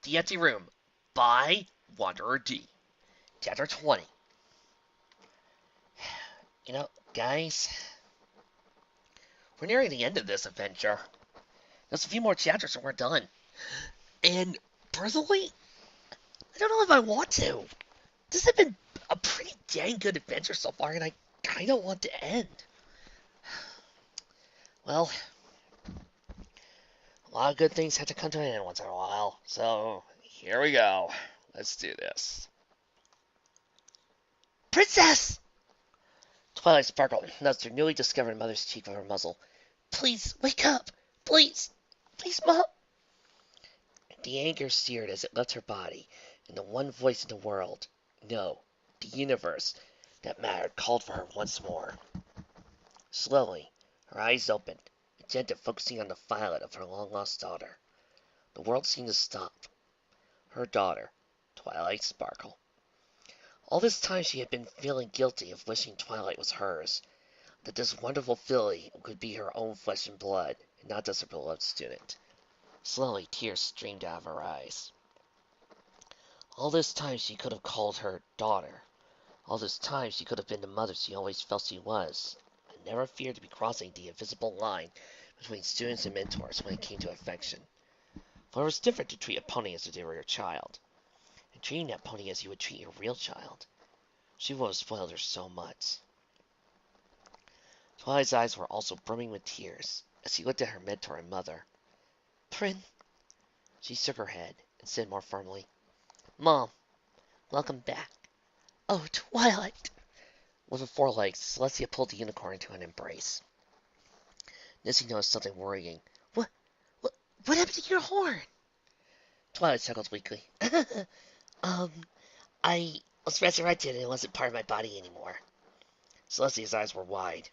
The Empty Room by Wanderer D. Chapter 20. Guys, we're nearing the end of this adventure. There's a few more chapters and we're done. And personally, I don't know if I want to. This has been a pretty dang good adventure so far, and I kind of want to end. Well, a lot of good things have to come to an end once in a while, so here we go. Let's do this. Princess! Twilight sparkled and nuzzled her newly discovered mother's cheek with her muzzle. Please, wake up! Please! Please, Mom! The anger seared as it left her body, and the one voice in the world, no, the universe, that mattered called for her once more. Slowly, her eyes opened, intent on focusing on the violet of her long-lost daughter. The world seemed to stop. Her daughter, Twilight Sparkle. All this time she had been feeling guilty of wishing Twilight was hers, that this wonderful filly could be her own flesh and blood, and not just her beloved student. Slowly, tears streamed out of her eyes. All this time she could have called her daughter. All this time she could have been the mother she always felt she was, and never feared to be crossing the invisible line between students and mentors when it came to affection. For it was different to treat a pony as if they were your child, and treating that pony as you would treat your real child. She would have spoiled her so much. Twilight's eyes were also brimming with tears as she looked at her mentor and mother. Prin, she shook her head and said more firmly, Mom, welcome back. Oh, Twilight! With her forelegs, Celestia pulled the unicorn into an embrace. Nissy noticed something worrying. What happened to your horn? Twilight chuckled weakly. I was resurrected and it wasn't part of my body anymore. Celestia's eyes were wide.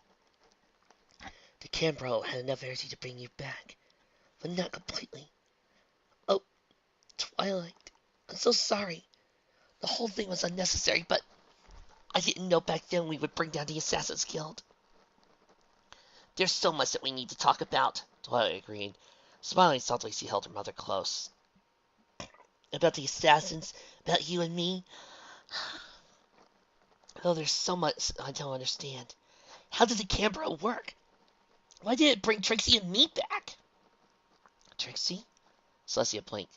The Cambro had enough energy to bring you back, but not completely. Oh, Twilight, I'm so sorry. The whole thing was unnecessary, but I didn't know back then we would bring down the Assassin's Guild. There's so much that we need to talk about, Twilight agreed. Smiling softly, she held her mother close. About the assassins, about you and me. Oh, there's so much I don't understand. How did the Cambro work? Why did it bring Trixie and me back? Trixie? Celestia blinked.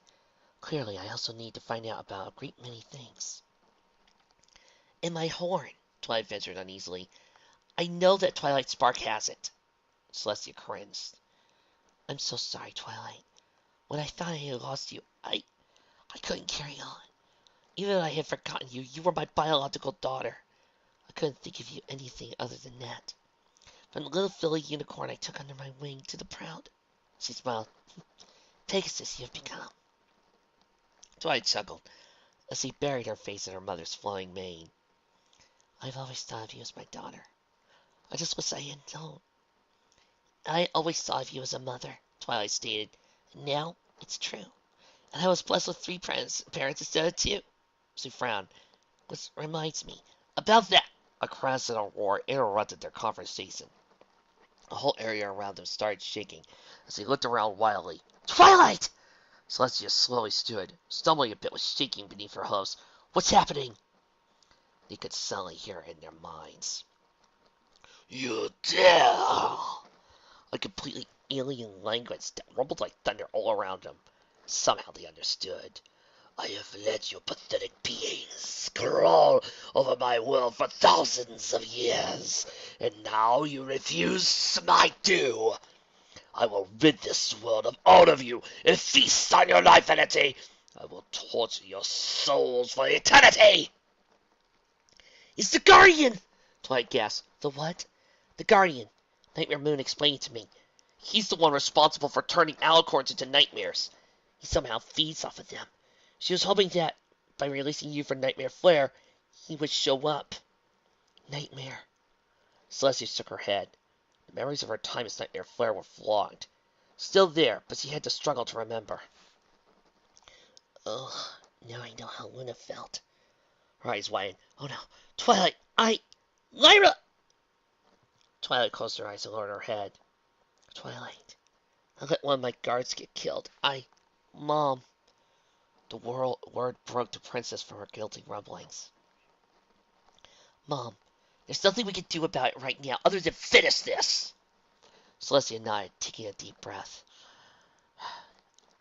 Clearly, I also need to find out about a great many things. And my horn, Twilight ventured uneasily. I know that Twilight Spark has it. Celestia cringed. I'm so sorry, Twilight. When I thought I had lost you, I couldn't carry on. Even though I had forgotten you, you were my biological daughter. I couldn't think of you anything other than that. From the little filly unicorn I took under my wing to the proud, she smiled, Pegasus you have become. Twilight chuckled as she buried her face in her mother's flowing mane. I've always thought of you as my daughter. I just wish I had known. I always thought of you as a mother, Twilight stated, and now it's true. And I was blessed with 3 parents instead of 2. She frowned. Which reminds me, about that! A crash and a roar interrupted their conversation. The whole area around them started shaking as they looked around wildly. Twilight! Celestia slowly stood, stumbling a bit with shaking beneath her hooves. What's happening? They could suddenly hear it in their minds. You dare! A completely alien language that rumbled like thunder all around them. Somehow they understood. I have let you pathetic beings crawl over my world for thousands of years, and now you refuse my due. I will rid this world of all of you and feast on your life energy. I will torture your souls for eternity. It's the Guardian! Twilight gasped. The what? The Guardian. Nightmare Moon explained to me. He's the one responsible for turning alicorns into nightmares. He somehow feeds off of them. She was hoping that, by releasing you from Nightmare Flare, he would show up. Nightmare. Celestia shook her head. The memories of her time as Nightmare Flare were flogged. Still there, but she had to struggle to remember. Ugh, now I know how Luna felt. Her eyes widened. Oh no, Twilight, Lyra! Twilight closed her eyes and lowered her head. Twilight, I let one of my guards get killed. Mom. The word broke the princess from her guilty rumblings. Mom, there's nothing we can do about it right now other than finish this. Celestia nodded, taking a deep breath.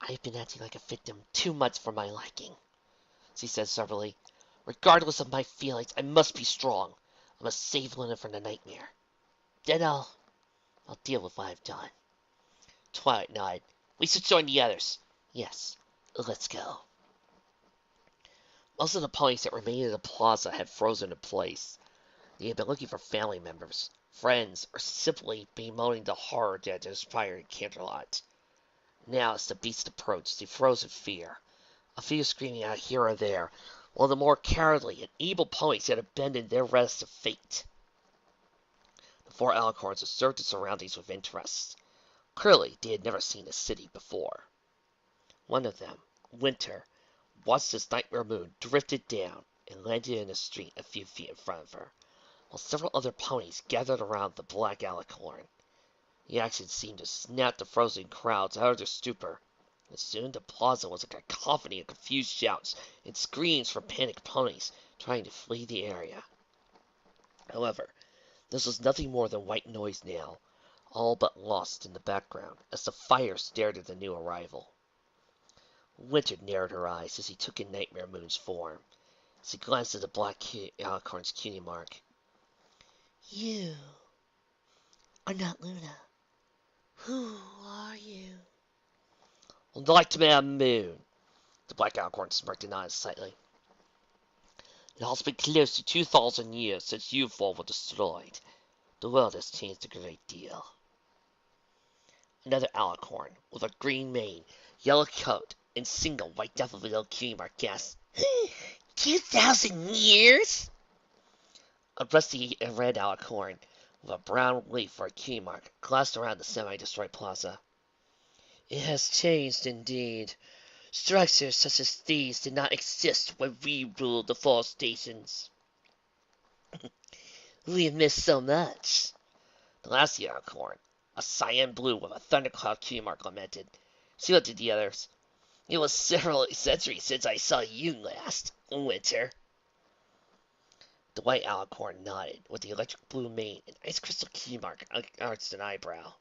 I've been acting like a victim too much for my liking, she said stubbornly. Regardless of my feelings, I must be strong. I must save Luna from the nightmare. Then I'll deal with what I've done. Twilight nodded. We should join the others. Yes, let's go. Most of the ponies that remained in the plaza had frozen in place. They had been looking for family members, friends, or simply bemoaning the horror that had inspired Canterlot. Now, as the beast approached, they froze in fear. A few screaming out here or there, while the more cowardly and evil ponies had abandoned their rest of fate. The four alicorns observed the surroundings with interest. Clearly, they had never seen a city before. One of them, Winter, watched as Nightmare Moon drifted down and landed in a street a few feet in front of her, while several other ponies gathered around the black alicorn. The action seemed to snap the frozen crowds out of their stupor, and soon the plaza was a cacophony of confused shouts and screams from panicked ponies trying to flee the area. However, this was nothing more than white noise now, all but lost in the background as the fire stared at the new arrival. Winter narrowed her eyes as he took in Nightmare Moon's form. As he glanced at the black alicorn's cutie mark. You are not Luna. Who are you? Nightmare Moon. The black alicorn smirked and nodded slightly. It has been close to 2,000 years since you four were destroyed. The world has changed a great deal. Another alicorn, with a green mane, yellow coat, and single white daffodil cutie mark gasped. 2,000 years? A rusty red alicorn, with a brown leaf for a cutie mark, glanced around the semi-destroyed plaza. It has changed indeed. Structures such as these did not exist when we ruled the 4 stations. We have missed so much. The last unicorn, a cyan blue with a thundercloud cutie mark, lamented. She looked at the others. It was several centuries since I saw you last, Winter. The white alicorn nodded, with the electric blue mane and ice crystal cutie mark arched an eyebrow.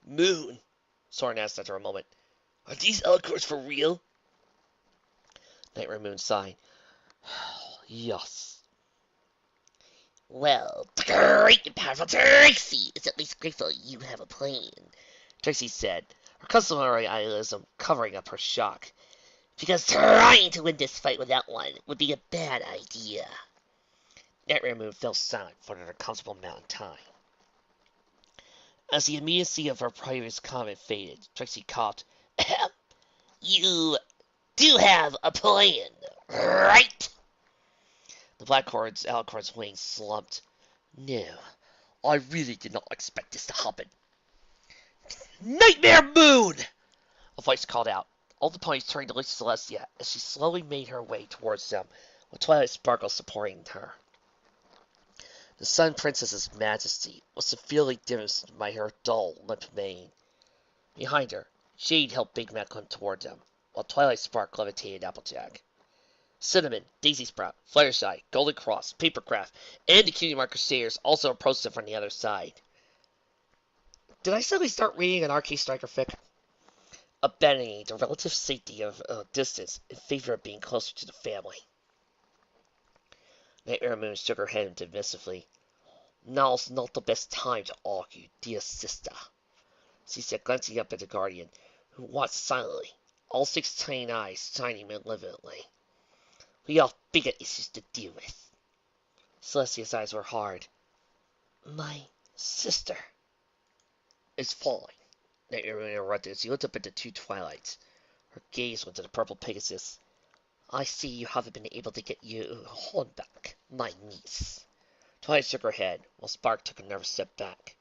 Moon, Soren asked after a moment. Are these alicorns for real? Nightmare Moon sighed. Yes. Well, the great and powerful Trixie is at least grateful you have a plan, Trixie said, her customary idealism covering up her shock. Because trying to win this fight without one would be a bad idea. Nightmare Moon fell silent for an uncomfortable amount of time. As the immediacy of her previous comment faded, Trixie coughed. You do have a plan, right? The alicorn's wings slumped. No, I really did not expect this to happen. Nightmare Moon! A voice called out. All the ponies turned to look at Celestia as she slowly made her way towards them, with Twilight Sparkle supporting her. The Sun Princess's majesty was severely dimmed by her dull, limp mane. Behind her, Shade helped Big Mac come toward them, while Twilight Spark levitated Applejack. Cinnamon, Daisy Sprout, Fluttershy, Golden Cross, Papercraft, and the Cutie Mark Crusaders also approached them from the other side. Did I suddenly start reading an Arcade Striker fic? Abandoning the relative safety of distance in favor of being closer to the family. Nightmare Moon shook her head dismissively. Now's not the best time to argue, dear sister, she said, glancing up at the Guardian, who watched silently, all 6 tiny eyes shining malevolently. We have bigger issues to deal with. Celestia's eyes were hard. My sister is falling, Nightmare Moon interrupted as she looked up at the 2 twilights. Her gaze went to the purple Pegasus. I see you haven't been able to get your horn back, my niece. Twilight shook her head, while Spark took a nervous step back.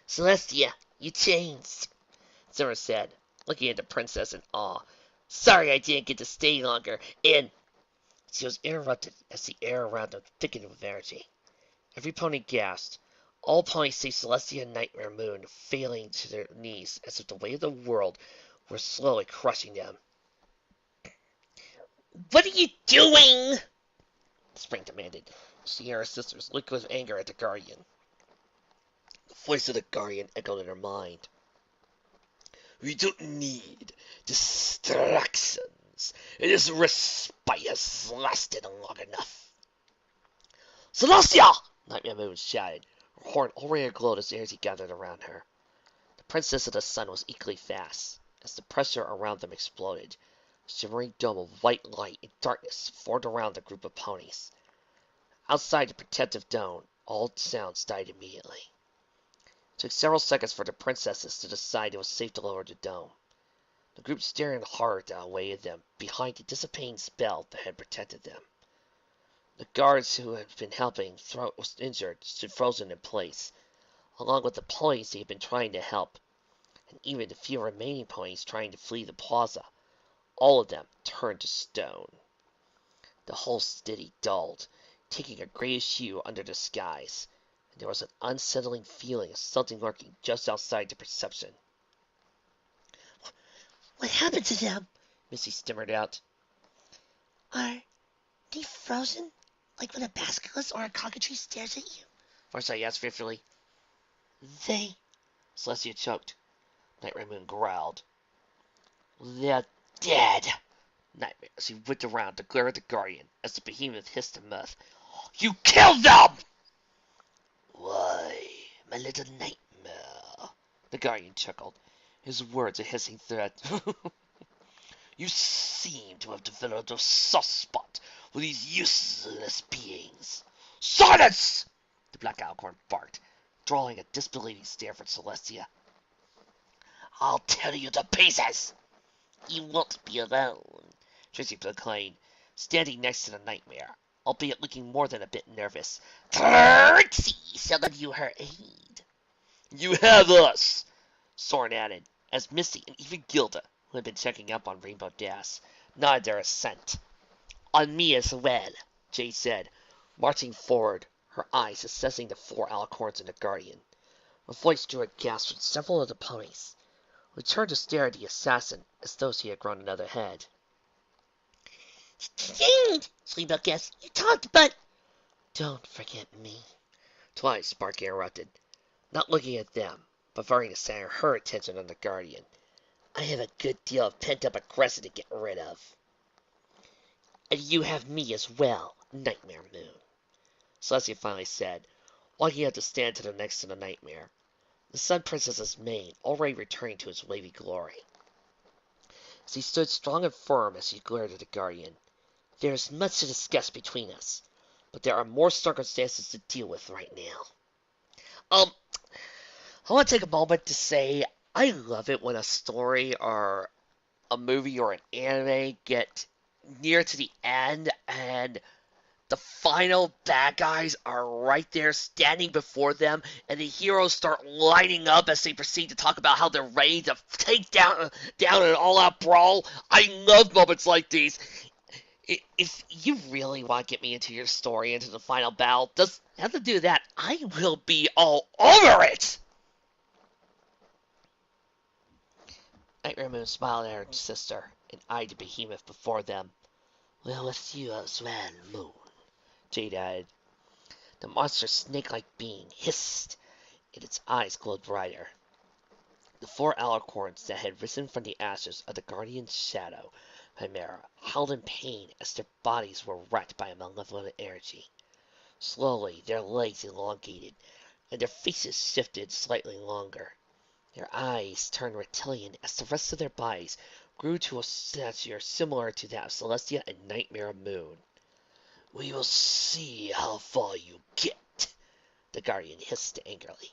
Celestia, you changed, Zimmer said, looking at the princess in awe. Sorry I didn't get to stay longer, and... She was interrupted as the air around them thickened with energy. Every pony gasped. All ponies save Celestia and Nightmare Moon failing to their knees as if the weight of the world were slowly crushing them. What are you doing? Spring demanded. She and her sisters looked with anger at the Guardian. The voice of the Guardian echoed in her mind. We don't need distractions. This respite has lasted long enough. Celestia! Nightmare Moon shouted, her horn already aglow as energy gathered around her. The Princess of the Sun was equally fast, as the pressure around them exploded. A shimmering dome of white light and darkness formed around the group of ponies. Outside the protective dome, all sounds died immediately. It took several seconds for the princesses to decide it was safe to lower the dome. The group stared in horror that awaited them behind the dissipating spell that had protected them. The guards who had been helping was injured stood frozen in place, along with the ponies they had been trying to help, and even the few remaining ponies trying to flee the plaza. All of them turned to stone. The whole city dulled, taking a grayish hue under the skies, and there was an unsettling feeling of something lurking just outside the perception. What happened to them? Missy stammered out. Are they frozen? Like when a basilisk or a cockatoo stares at you? Farsight asked fearfully. They... Celestia choked. Nightmare Moon growled. They're dead. Nightmare, as he whipped around to glare at the Guardian, as the behemoth hissed in mirth. You killed them! Why, my little nightmare, the Guardian chuckled, his words a hissing threat. You seem to have developed a soft spot for these useless beings. Silence! The Black Alicorn barked, drawing a disbelieving stare from Celestia. I'll tear you to pieces! You won't be alone, Trixie proclaimed, standing next to the Nightmare, albeit looking more than a bit nervous. Trixie shall lend you her aid. You have us, Soren added, as Misty and even Gilda, who had been checking up on Rainbow Dash, nodded their assent. On me as well, Jade said, marching forward, her eyes assessing the 4 alicorns and the Guardian. Her voice drew a gasp from several of the ponies, who turned to stare at the assassin as though she had grown another head. Jade, Sleepbell guessed, you talked, but... Don't forget me, Twilight Spark interrupted, not looking at them, but varying to center her attention on the Guardian. I have a good deal of pent-up aggression to get rid of. And you have me as well, Nightmare Moon, Celestia finally said, walking out to stand to the next to the Nightmare, the Sun Princess's mane already returning to its wavy glory. As he stood strong and firm as he glared at the Guardian, there is much to discuss between us, but there are more circumstances to deal with right now. I want to take a moment to say I love it when a story or a movie or an anime get near to the end and the final bad guys are right there standing before them and the heroes start lining up as they proceed to talk about how they're ready to take down an all-out brawl. I love moments like these. If you really want to get me into your story, into the final battle, just have to do that. I will be all over it! Nightmare Moon smiled at her sister and eyed the behemoth before them. Well, with you as well, Moon, Jade added. The monster's snake-like being hissed, and its eyes glowed brighter. The 4 alicorns that had risen from the ashes of the Guardian's shadow chimera howled in pain as their bodies were racked by a malevolent energy. Slowly, their legs elongated, and their faces shifted slightly longer. Their eyes turned reptilian as the rest of their bodies grew to a stature similar to that of Celestia and Nightmare Moon. We will see how far you get, the Guardian hissed angrily.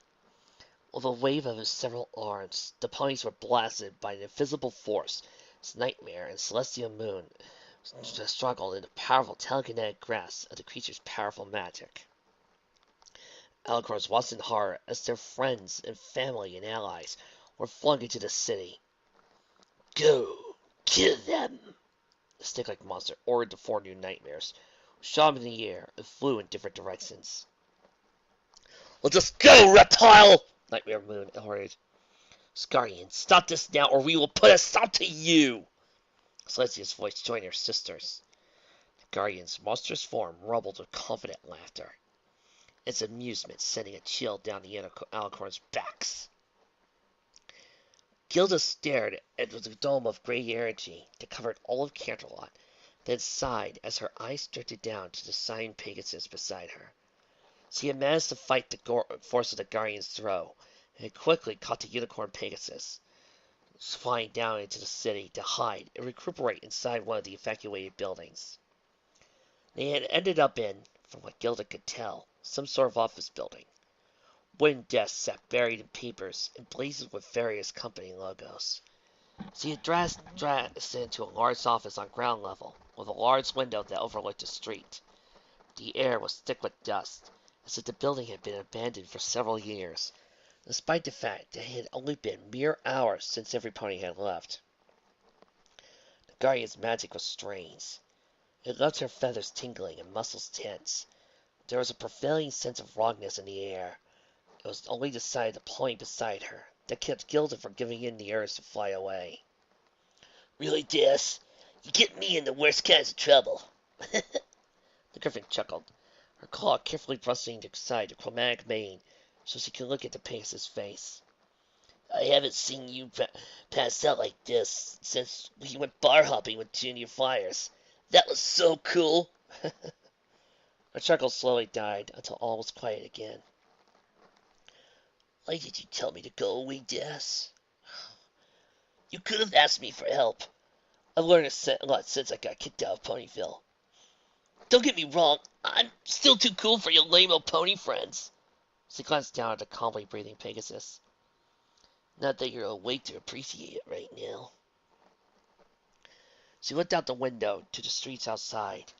With a wave of his several arms, the ponies were blasted by an invisible force as Nightmare and Celestia Moon struggled in the powerful telekinetic grasp of the creature's powerful magic. Alicorns watched in horror as their friends and family and allies were flung into the city. Go, kill them! The snake-like monster ordered the 4 new nightmares, who shot in the air and flew in different directions. Let's just go, reptile! Nightmare Moon ordered. Guardian, stop this now or we will put a stop to you! Celestia's voice joined her sister's. Guardian's monstrous form rumbled with confident laughter, its amusement sending a chill down the alicorns' backs. Gilda stared at the dome of gray energy that covered all of Canterlot, then sighed as her eyes drifted down to the sighing Pegasus beside her. She had managed to fight the force of the Guardian's throw, and had quickly caught the unicorn Pegasus, flying down into the city to hide and recuperate inside one of the evacuated buildings. They had ended up in, from what Gilda could tell, some sort of office building. Wooden desks sat buried in papers and blazoned with various company logos. She had dressed into a large office on ground level, with a large window that overlooked the street. The air was thick with dust, as if the building had been abandoned for several years, despite the fact that it had only been mere hours since everybody had left. The Guardian's magic was strange. It left her feathers tingling and muscles tense. There was a prevailing sense of wrongness in the air. It was only the sight of the pony beside her that kept Gilda from giving in the urge to fly away. "Really, Des? You get me in the worst kinds of trouble." The Griffin chuckled, her claw carefully brushing aside the chromatic mane so she could look at the Pegasus' face. "I haven't seen you pass out like this since we went bar hopping with Junior Flyers. That was so cool." Her chuckle slowly died until all was quiet again. "Why did you tell me to go away, Des?" "You could have asked me for help. I've learned a lot since I got kicked out of Ponyville. Don't get me wrong, I'm still too cool for your lame-o pony friends." She glanced down at the calmly breathing Pegasus. "Not that you're awake to appreciate it right now." She looked out the window to the streets outside.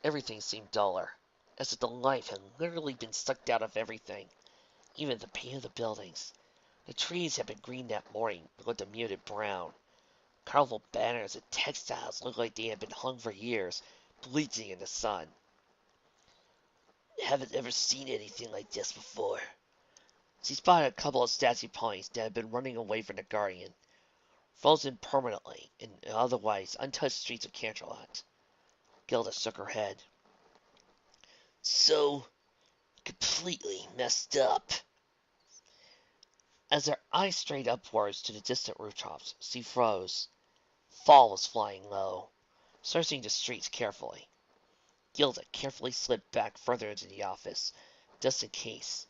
Everything seemed duller, as if the life had literally been sucked out of everything, even the paint of the buildings. The trees had been green that morning, but looked a muted brown. Colorful banners and textiles looked like they had been hung for years, bleaching in the sun. "Haven't ever seen anything like this before." She spotted a couple of statue ponies that had been running away from the Guardian, frozen permanently in otherwise untouched streets of Canterlot. Gilda shook her head. "So completely messed up." As her eyes strayed upwards to the distant rooftops, she froze. Fall was flying low, searching the streets carefully. Gilda carefully slid back further into the office, just in case.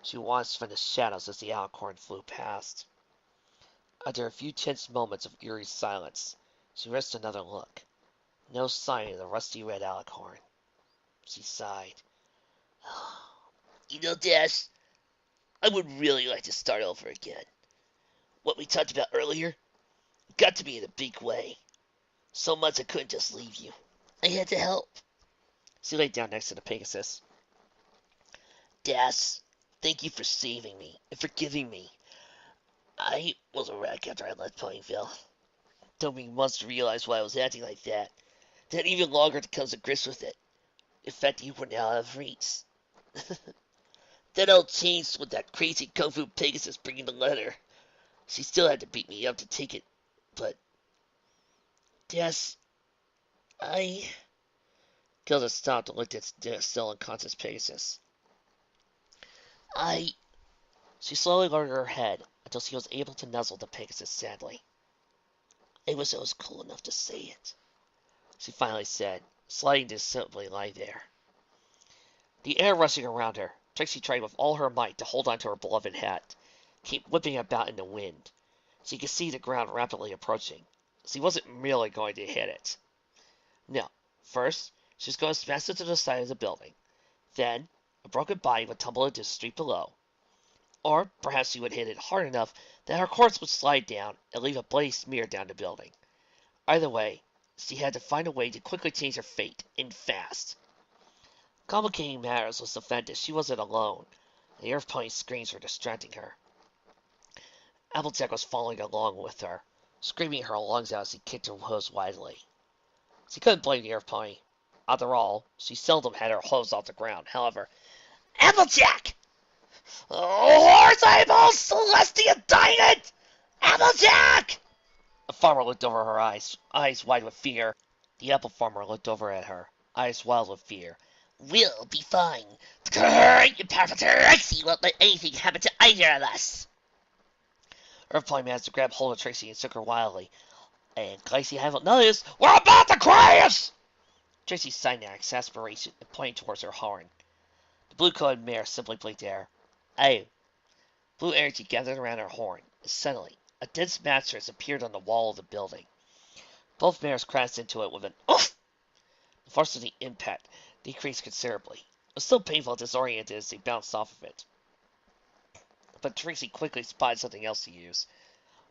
She watched from the shadows as the alicorn flew past. After a few tense moments of eerie silence, she risked another look. No sign of the rusty red alicorn. She sighed. "You know, Dash, I would really like to start over again. What we talked about earlier got to me in a big way. So much I couldn't just leave you. I had to help." She laid down next to the Pegasus. "Das, thank you for saving me and forgiving me. I was a wreck after I left Ponyville. Took me months to realize why I was acting like that. Then even longer to come to grips with it. In fact, you were now out of reach. That all changed with that crazy Kung Fu Pegasus bringing the letter. She still had to beat me up to take it, but... Des, I..." Gilda stopped and looked at the still unconscious Pegasus. She slowly lowered her head until she was able to nuzzle the Pegasus sadly. "I wish I was cool enough to say it," she finally said, sliding to simply lie there. The air rushing around her, Trixie tried with all her might to hold on to her beloved hat, keep whipping about in the wind. She could see the ground rapidly approaching. She wasn't merely going to hit it. No, first, she was going to smash it to the side of the building. Then, a broken body would tumble into the street below. Or perhaps she would hit it hard enough that her corpse would slide down and leave a bloody smear down the building. Either way, she had to find a way to quickly change her fate, and fast. Complicating matters was the fact that she wasn't alone. The Earth Pony's screams were distracting her. Applejack was following along with her, screaming her lungs out as he kicked her hooves wildly. She couldn't blame the Earth Pony. After all, she seldom had her hooves off the ground. However, "Applejack! Oh, horse eyeballs, Celestia Diamond! Applejack!" The farmer looked over her eyes wide with fear. The apple farmer looked over at her, eyes wild with fear. We'll be fine. The great powerful Trixie won't let anything happen to either of us. Earthplane managed to grab hold of Trixie and shook her wildly. And Glacy haven't noticed. We're about to crash! Trixie sighed in exasperation and pointed towards her horn. The blue-coated mare simply blinked at her. Hey! Blue energy gathered around her horn, and suddenly, a dense mattress appeared on the wall of the building. Both mares crashed into it with an oof! The force of the impact decreased considerably. It was still painful and disoriented as they bounced off of it. But Trixie quickly spotted something else to use.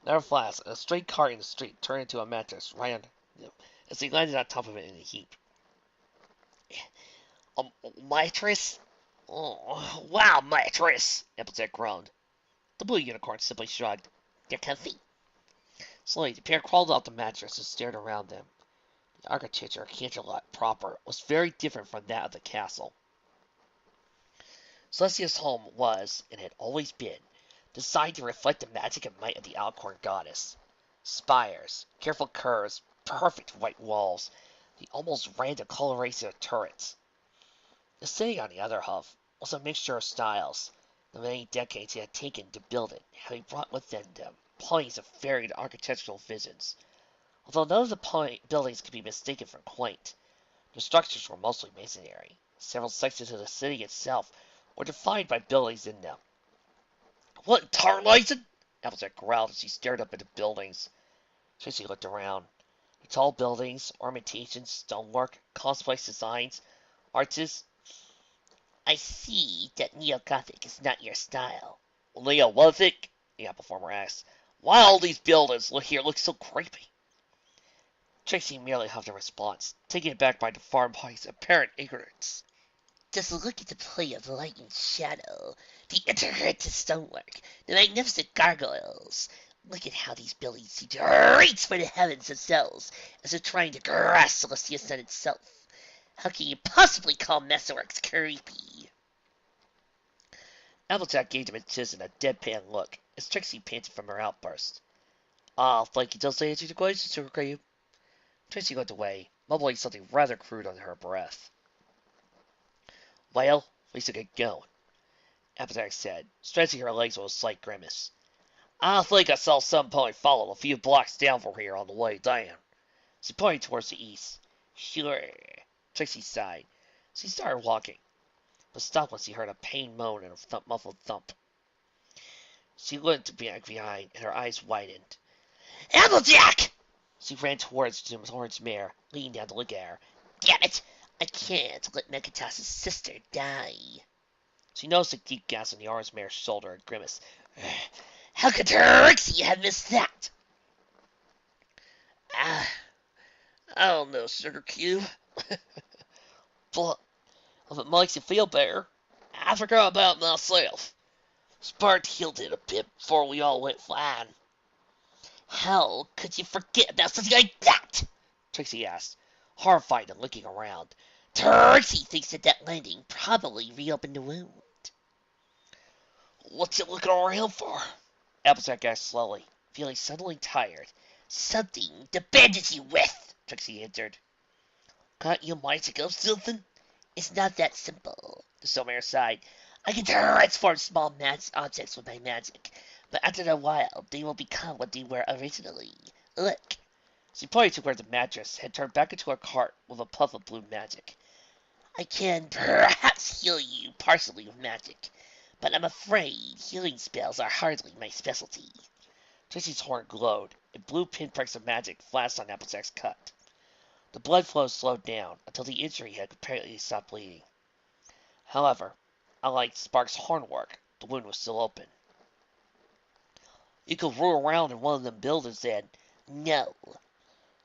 Nevertheless, a stray car in the street turned into a mattress right under them as they landed on top of it in a heap. A mattress? Oh, wow, mattress! Applejack groaned. The blue unicorn simply shrugged. They're comfy. Slowly, the pair crawled off the mattress and stared around them. The architecture of Canterlot proper was very different from that of the castle. Celestia's home was, and had always been, designed to reflect the magic and might of the Alcorn goddess. Spires, careful curves, perfect white walls, the almost random coloration of turrets. The city, on the other hand, was a mixture of styles. The many decades it had taken to build it, having brought within them plenty of varied architectural visions. Although none of the buildings could be mistaken for quaint, the structures were mostly masonry. Several sections of the city itself were defined by buildings in them. What in tarnation? Applejack growled as he stared up at the buildings. Trixie looked around. The tall buildings, ornamentations, stonework, complex designs, arches. I see that Neo-Gothic is not your style. Neo-Gothic? The apple farmer asked. Why all these buildings look so creepy? Trixie merely huffed a response, taken aback by the farm boy's apparent ignorance. Just look at the play of light and shadow, the intricate stonework, the magnificent gargoyles. Look at how these buildings seem to reach for the heavens themselves, as if trying to grasp Celestia sun itself. How can you possibly call Masterworks creepy? Applejack gave him a kiss and a deadpan look, as Trixie panted from her outburst. Thank you, does that answer the question, Sugar Cream? Trixie looked away, mumbling something rather crude under her breath. Well, we should get going, Applejack said, stretching her legs with a slight grimace. I think I saw some point follow a few blocks down from here on the way down. She pointed towards the east. Sure, Trixie sighed. She started walking, but stopped when she heard a pained moan and a muffled thump. She looked back behind, and her eyes widened. Applejack! She ran towards mare, leaning down to look at her. Damn it! I can't let Megatas's sister die. She noticed a deep gasp on the orange mare's shoulder and grimaced. How could Trixie have missed that? I don't know, Sugar Cube. But if it makes you feel better, I forgot about myself. Spark healed it a bit before we all went flying. How could you forget about something like that? Trixie asked, horrified and looking around. Trixie thinks that landing probably reopened the wound. What's you looking around for? Applejack asked slowly, feeling suddenly tired. Something to bandage you with, Trixie answered. Can't you magic up something? It's not that simple, the Soulmare sighed. I can transform small objects with my magic, but after a while they will become what they were originally. Look. She pointed to where the mattress had turned back into a cart with a puff of blue magic. I can perhaps heal you partially with magic, but I'm afraid healing spells are hardly my specialty. Trixie's horn glowed, and blue pinpricks of magic flashed on Applejack's cut. The blood flow slowed down until the injury had completely stopped bleeding. However, unlike Spark's horn work, the wound was still open. You could roll around in one of them buildings then. No.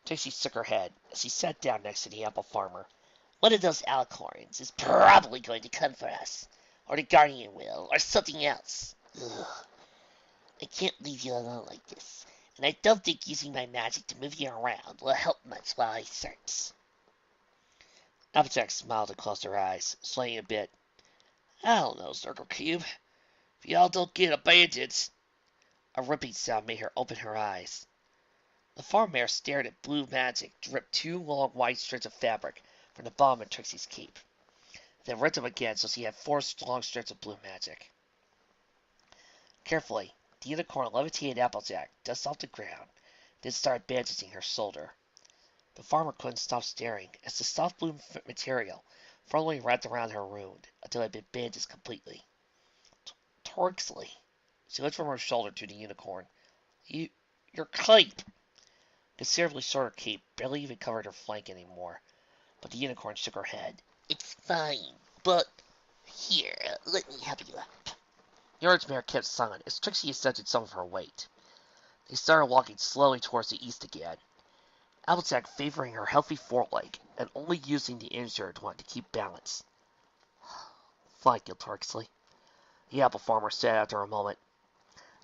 Trixie shook her head as she sat down next to the apple farmer. One of those Alcorns is probably going to come for us, or the Guardian will, or something else. Ugh. I can't leave you alone like this, and I don't think using my magic to move you around will help much while I search. Applejack smiled and closed her eyes, swaying a bit. I don't know, Circle Cube. If y'all don't get abandoned. A ripping sound made her open her eyes. The farm mare stared at blue magic drip two long white strands of fabric from the bottom of Trixie's cape. Then ripped them again so she had 4 long strips of blue magic. Carefully, the unicorn levitated Applejack just off the ground, then started bandaging her shoulder. The farmer couldn't stop staring as the soft blue material firmly wrapped around her wound until it had been bandaged completely. Trixie, she looked from her shoulder to the unicorn. Your cape! Considerably shorter cape barely even covered her flank anymore, but the unicorn shook her head. It's fine, but here, let me help you up. The orange mare kept silent as Trixie accepted some of her weight. They started walking slowly towards the east again, Applejack favoring her healthy foreleg and only using the injured one to keep balance. Thank you, Trixie, the apple farmer said after a moment.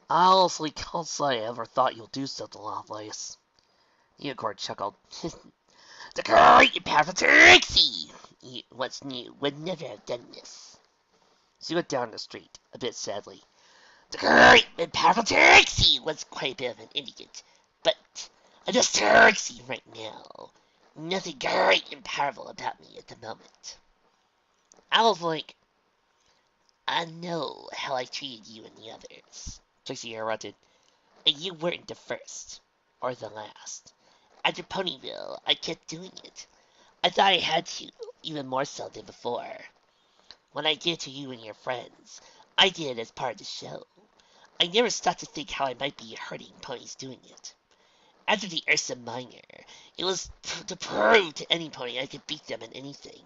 I honestly can't say I ever thought you'd do something like this. The unicorn chuckled. The great and powerful Trixie! What's new would never have done this. She went down the street, a bit sadly. The great and powerful Trixie was quite a bit of an idiot, but I'm just Trixie right now. Nothing great and powerful about me at the moment. I was like, I know how I treated you and the others, Trixie interrupted, and you weren't the first, or the last. After Ponyville, I kept doing it. I thought I had to, even more so than before. When I did it to you and your friends, I did it as part of the show. I never stopped to think how I might be hurting ponies doing it. After the Ursa Minor, it was to prove to any pony I could beat them in anything.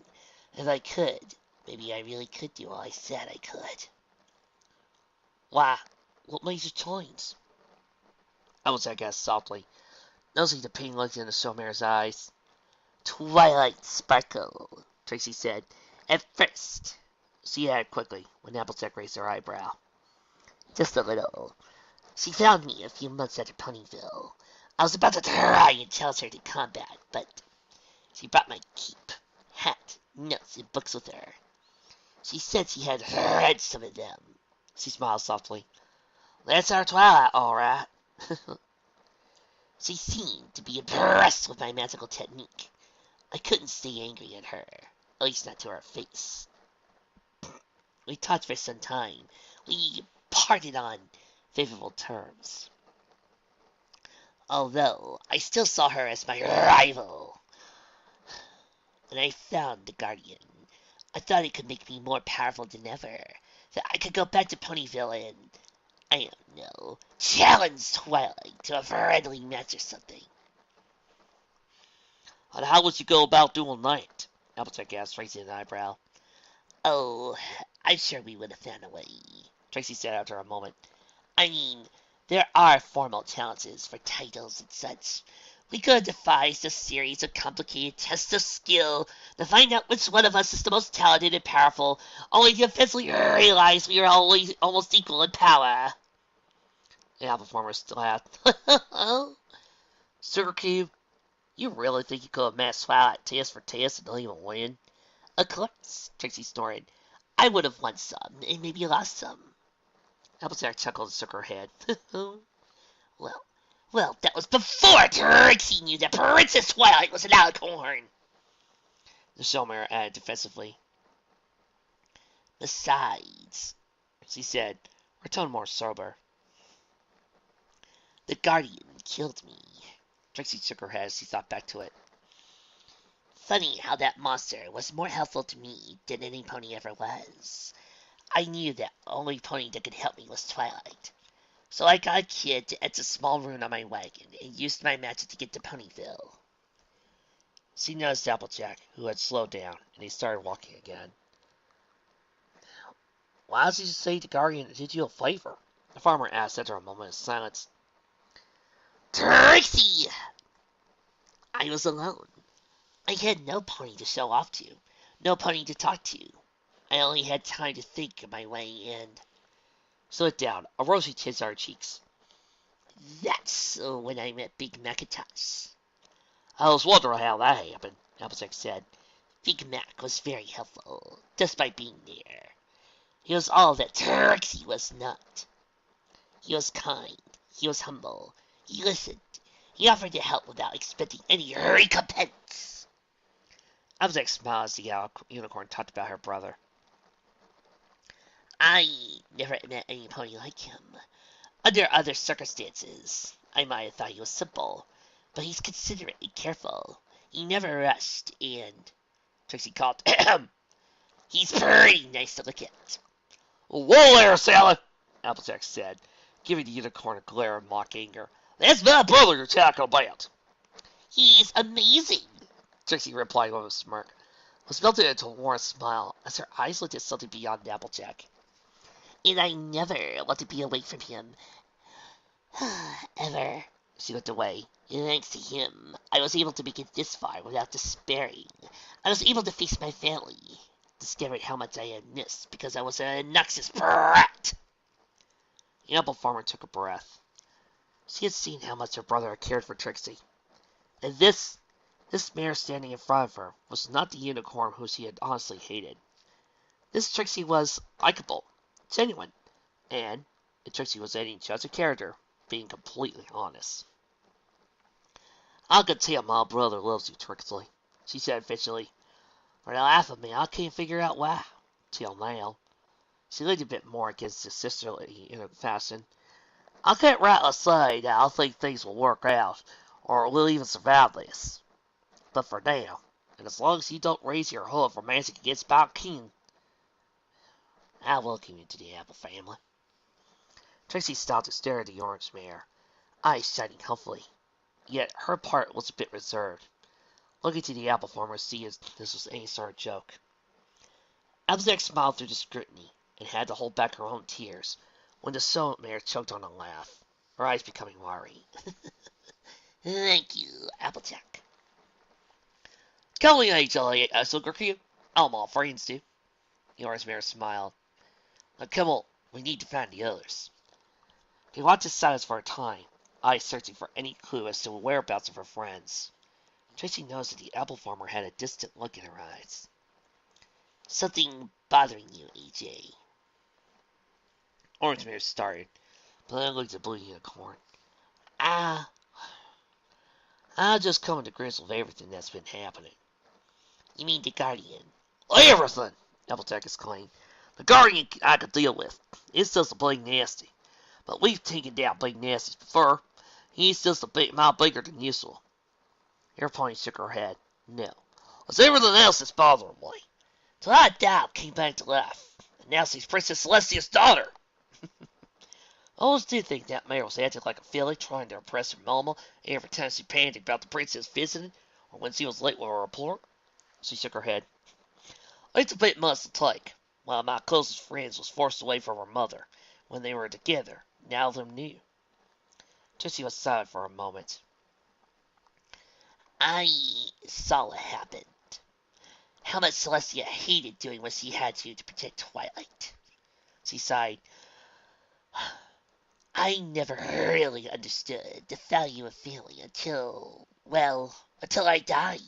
If I could, maybe I really could do all I said I could. Why, what made you change? Applejack asked softly, nosing the pain looked into Somare's eyes. Twilight sparkle, Trixie said. At first, she added quickly, when Applejack raised her eyebrow. Just a little. She found me a few months after Ponyville. I was about to try and challenge her to combat, but she brought my cape, hat, notes, and books with her. She said she had read some of them. She smiled softly. That's our Twilight, all right. She seemed to be impressed with my magical technique. I couldn't stay angry at her, at least not to her face. We talked for some time. We parted on favorable terms. Although I still saw her as my rival. When I found the Guardian, I thought it could make me more powerful than ever. That I could go back to Ponyville and, I don't know, challenge Twilight to a friendly match or something. And how would you go about doing that? Applejack asked, raising an eyebrow. Oh, I'm sure we would have found a way, Trixie said after a moment. I mean, there are formal challenges for titles and such. We could have devised a series of complicated tests of skill to find out which one of us is the most talented and powerful, only to eventually realize we are always almost equal in power. The apple farmer laughed. Sugar Cube, you really think you could have matched Twilight taste for taste and not even win? Of course, Trixie snorted. I would have won some, and maybe lost some. Applejack chuckled and shook her head. Well, that was before Trixie knew that Princess Twilight was an alicorn. The Showmare added defensively. Besides, she said, her tone more sober. The Guardian killed me. Trixie shook her head as she thought back to it. Funny how that monster was more helpful to me than any pony ever was. I knew that the only pony that could help me was Twilight. So I got a kid to etch a small rune on my wagon and used my magic to get to Ponyville. She noticed Applejack, who had slowed down, and he started walking again. Why does he say the Guardian did you a favor? The farmer asked after a moment of silence. Trixie! I was alone. I had no pony to show off to, no pony to talk to. I only had time to think of my way in. She looked down, a rosy tinge on her cheeks. That's when I met Big Macintosh. I was wondering how that happened, Applejack said. Big Mac was very helpful, just by being there. He was all that Trixie was not. He was kind, he was humble, he listened, he offered to help without expecting any recompense. Applejack smiled as the unicorn talked about her brother. I never met any pony like him. Under other circumstances, I might have thought he was simple, but he's considerate and careful. He never rushed, and Trixie called, he's pretty nice to look at. Whoa there, Sally, Applejack said, giving the unicorn a glare of mock anger. That's my brother you're talking about. He's amazing, Trixie replied with a smirk, was melted into a warm smile as her eyes looked at something beyond Applejack. And I never want to be away from him. Ever. She looked away. Thanks to him, I was able to make it this far without despairing. I was able to face my family. Discovered how much I had missed because I was an obnoxious brat. The apple farmer took a breath. She had seen how much her brother had cared for Trixie. And this mare standing in front of her was not the unicorn whom she had honestly hated. This Trixie was likable, genuine, and Trixie was any judge of character, being completely honest. I can tell my brother loves you, Trixie, she said officially. For the life of me, I can't figure out why, till now. She leaned a bit more against his sisterly in a fashion. I can't rightly say that I think things will work out, or we'll even survive this. But for now, and as long as you don't raise your hood for romancing against Bob King, I welcome you to the Apple family. Trixie stopped to stare at the orange mare, eyes shining healthily. Yet her part was a bit reserved, looking to the apple farmer to see if this was any sort of joke. Applejack smiled through the scrutiny and had to hold back her own tears when the silent mare choked on a laugh, her eyes becoming watery. Thank you, Applejack. Calling Angel a sugar cube? All my friends do. The orange mare smiled. Now come on, we need to find the others. He watched his silence for a time, eyes searching for any clue as to the whereabouts of her friends. Trixie noticed that the apple farmer had a distant look in her eyes. Something bothering you, AJ? Orange Mare started, but then looked at Blue Unicorn. I just come to grips with everything that's been happening. You mean the Guardian? Everything! Applejack exclaimed. The Guardian I could deal with. It's just a Big Nasty. But we've taken down Big Nasties before. He's just a mile bigger than usual. Airplane shook her head. No. It's everything else that's bothering me. Till that dog came back to life. And now she's Princess Celestia's daughter. I always did think that mare was acting like a filly trying to impress her mama every time she panicked about the princess visiting or when she was late with her report. She shook her head. It's a bit much to take. One of my closest friends was forced away from her mother when they were together. Now they're new. Trixie was silent for a moment. I saw what happened. How much Celestia hated doing what she had to protect Twilight. She sighed. I never really understood the value of family until I died.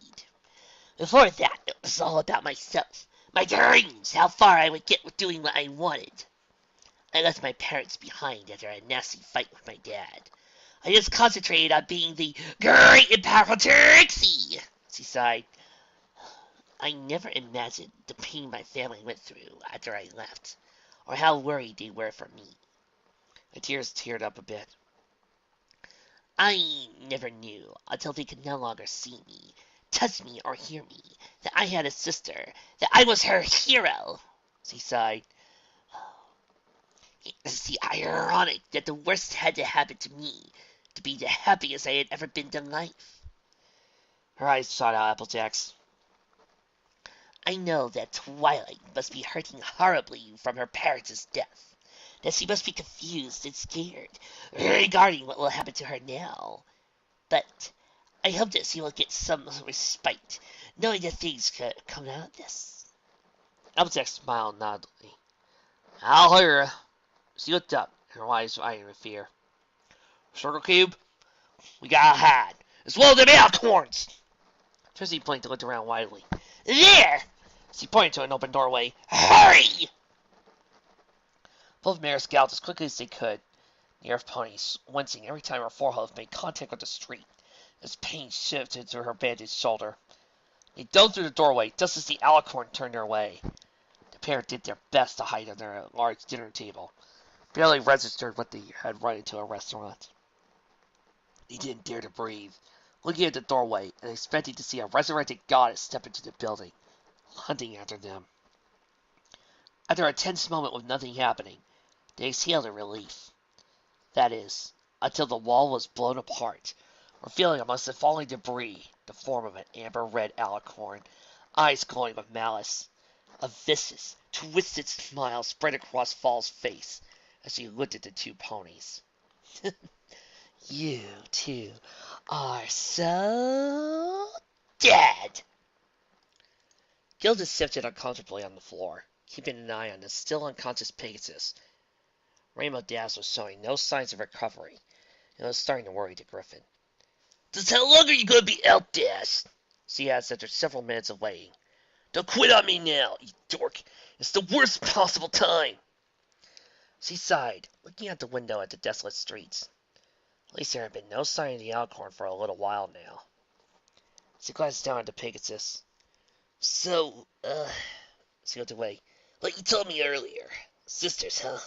Before that, it was all about myself, my dreams, how far I would get with doing what I wanted. I left my parents behind after a nasty fight with my dad. I just concentrated on being the great and powerful Trixie, she sighed. I never imagined the pain my family went through after I left, or how worried they were for me. The tears teared up a bit. I never knew until they could no longer see me, touch me, or hear me, that I had a sister, that I was her hero, she sighed. It's the ironic that the worst had to happen to me to be the happiest I had ever been in life. Her eyes shot out Applejack's. I know that Twilight must be hurting horribly from her parents' death, that she must be confused and scared regarding what will happen to her now. But I hope that she will get some respite, knowing that things could come out of this. Applejack smiled noddingly. I'll hear her. She looked up, her eyes shining with fear. Sugar Cube, we gotta hide, as well as them acorns. Trixie blinked and looked around widely. There! She pointed to an open doorway. Hurry! Both mares galloped as quickly as they could, the earth ponies wincing every time her forehoof made contact with the street, as pain shifted to her bandaged shoulder. He dove through the doorway just as the alicorn turned their way. The pair did their best to hide under a large dinner table, barely registered what they had run into a restaurant. He didn't dare to breathe, looking at the doorway and expecting to see a resurrected goddess step into the building, hunting after them. After a tense moment with nothing happening, they exhaled in relief. That is, until the wall was blown apart, revealing amongst the falling debris the form of an amber-red alicorn, eyes glowing with malice. A vicious, twisted smile spread across Fall's face as he looked at the two ponies. You two are so dead. Gilda shifted uncomfortably on the floor, keeping an eye on the still unconscious Pegasus. Rainbow Dash was showing no signs of recovery, and was starting to worry the Griffin. Just how long are you going to be out, Dash? She asked after several minutes of waiting. Don't quit on me now, you dork. It's the worst possible time. She sighed, looking out the window at the desolate streets. At least there had been no sign of the alicorn for a little while now. She glanced down at the Pegasus. So, she looked away. Like you told me earlier. Sisters, huh?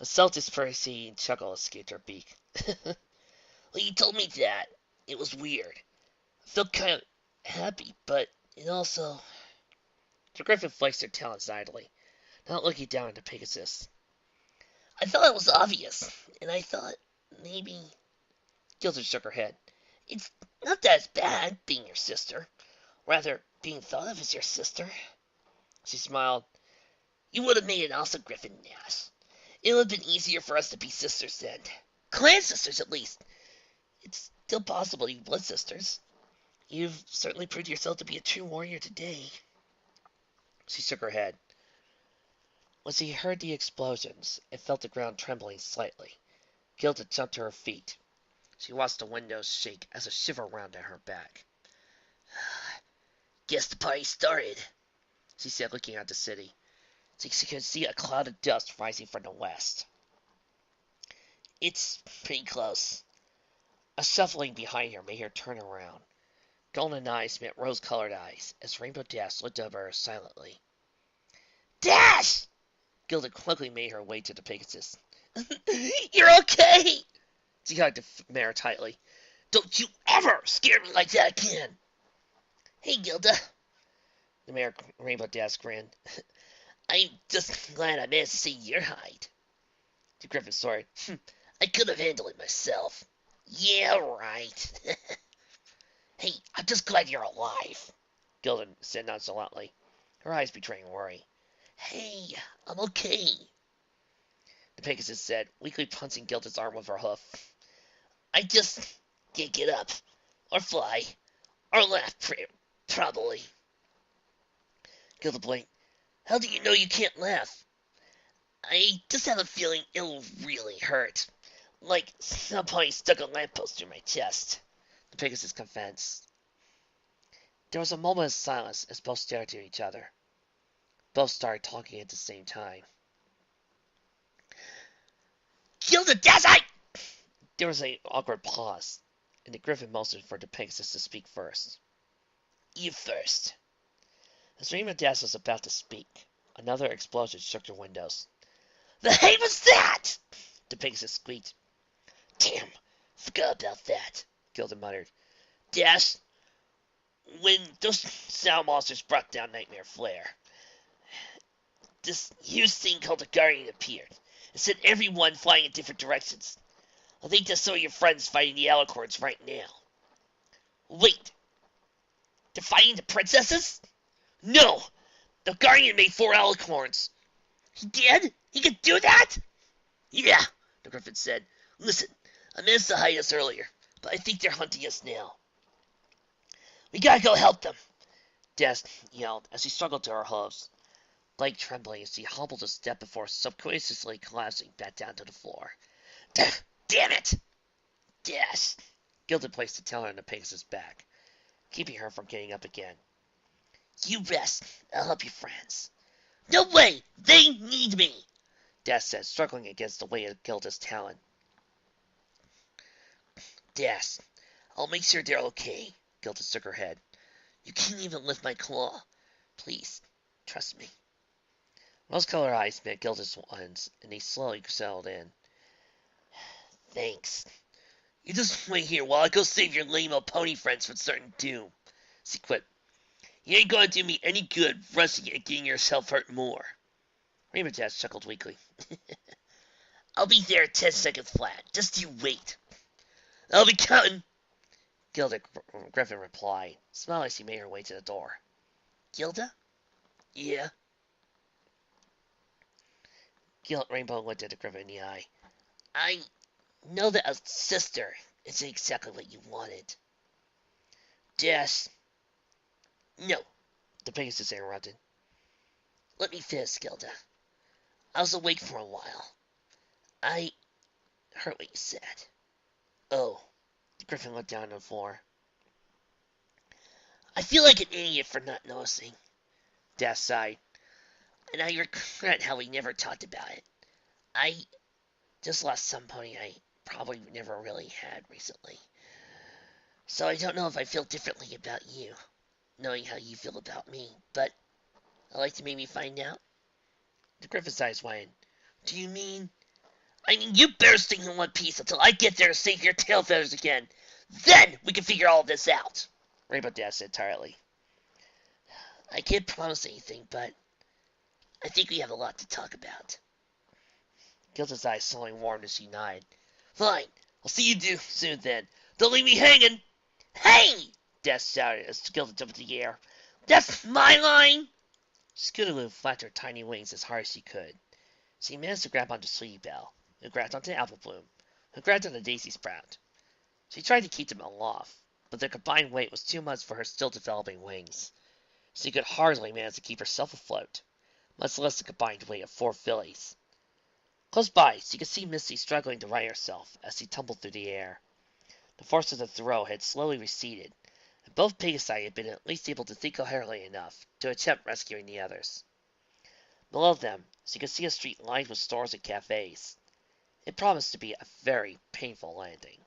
A self-deprecating chuckle escaped her beak. Well, you told me that. It was weird. I felt kind of happy, but it also... The Griffin flexed her talons idly, not looking down at the Pegasus. I thought it was obvious, and I thought maybe... Gilda shook her head. It's not that bad, being your sister. Rather, being thought of as your sister. She smiled. You would have made an awesome Griffin, Nash. It would have been easier for us to be sisters then. Clan sisters, at least. It's still possible to be blood sisters. You've certainly proved yourself to be a true warrior today. She shook her head. When she heard the explosions and felt the ground trembling slightly, Gilda jumped to her feet. She watched the windows shake as a shiver ran down her back. Guess the party started, she said, looking at the city. She could see a cloud of dust rising from the west. It's pretty close. A shuffling behind her made her turn around. Golden eyes met rose-colored eyes as Rainbow Dash looked over her silently. Dash! Gilda quickly made her way to the Pegasus. You're okay! She hugged the mare tightly. Don't you ever scare me like that again! Hey, Gilda. The mare Rainbow Dash grinned. I'm just glad I managed to see your hide. The Griffin snorted. I could have handled it myself. Yeah, right. Hey, I'm just glad you're alive, Gilda said nonchalantly, her eyes betraying worry. Hey, I'm okay, the Pegasus said, weakly punching Gilda's arm with her hoof. I just can't get up, or fly, or laugh, probably. Gilda blinked. How do you know you can't laugh? I just have a feeling it'll really hurt. Like somebody stuck a lamppost through my chest, the Pegasus confessed. There was a moment of silence as both stared at each other. Both started talking at the same time. Gilda, that's I! There was an awkward pause, and the Griffin motioned for the Pegasus to speak first. You first. As Rainbow Dash was about to speak, another explosion shook the windows. The hell was that? The Pegasus squeaked. Damn, forgot about that, Gilda muttered. Dash, when those sound monsters brought down Nightmare Flare, this huge thing called a Guardian appeared and sent everyone flying in different directions. I think that's some of your friends fighting the alicorns right now. Wait, they're fighting the princesses? No, the Guardian made 4 alicorns. He did? He could do that? Yeah, the Griffin said. Listen, I managed to hide us earlier, but I think they're hunting us now. We gotta go help them, Dash yelled as she struggled to her hooves, leg trembling as she hobbled a step before subconsciously collapsing back down to the floor. Damn it! Dash! Gilda placed the teller on the Pegasus' back, keeping her from getting up again. You rest. I'll help your friends. No way! They need me! Dash said, struggling against the weight of Gilda's talon. Dash, I'll make sure they're okay. Gilda shook her head. You can't even lift my claw. Please, trust me. Rose-colored eyes met Gilda's ones, and they slowly settled in. Thanks. You just wait here while I go save your lame old pony friends from certain doom. She quipped. You ain't gonna do me any good rushing and getting yourself hurt more. Rainbow Dash chuckled weakly. I'll be there 10 seconds flat. Just you wait. I'll be counting. Gilda Griffin replied, smiling as she made her way to the door. Gilda? Yeah. Rainbow looked at the Griffin in the eye. I know that a sister isn't exactly what you wanted. Dash. No, the Pegasus interrupted. Let me finish, Gilda. I was awake for a while. I heard what you said. Oh, the Griffin looked down on the floor. I feel like an idiot for not noticing. Dash sighed. And I regret how we never talked about it. I just lost some pony I probably never really had recently. So I don't know if I feel differently about you, knowing how you feel about me, but I'd like to maybe find out. The Griffin's eyes widened. Do you mean? I mean, you better stay in one piece until I get there to save your tail feathers again. Then we can figure all this out. Rainbow Dash said tiredly. I can't promise anything, but I think we have a lot to talk about. Gilda's eyes slowly warmed as she nodded. Fine, I'll see you soon then. Don't leave me hanging. Hey! Dash shouted as Gilda jumped into the air. That's my line! Scootaloo flapped her tiny wings as hard as she could. She managed to grab onto Sweetie Belle, who grabbed onto Apple Bloom, who grabbed onto Daisy Sprout. She tried to keep them aloft, but their combined weight was too much for her still developing wings. She could hardly manage to keep herself afloat, much less the combined weight of 4 fillies. Close by, she could see Misty struggling to right herself as she tumbled through the air. The force of the throw had slowly receded, and both Pegasi had been at least able to think coherently enough to attempt rescuing the others. Below them, she could see a street lined with stores and cafes. It promised to be a very painful landing.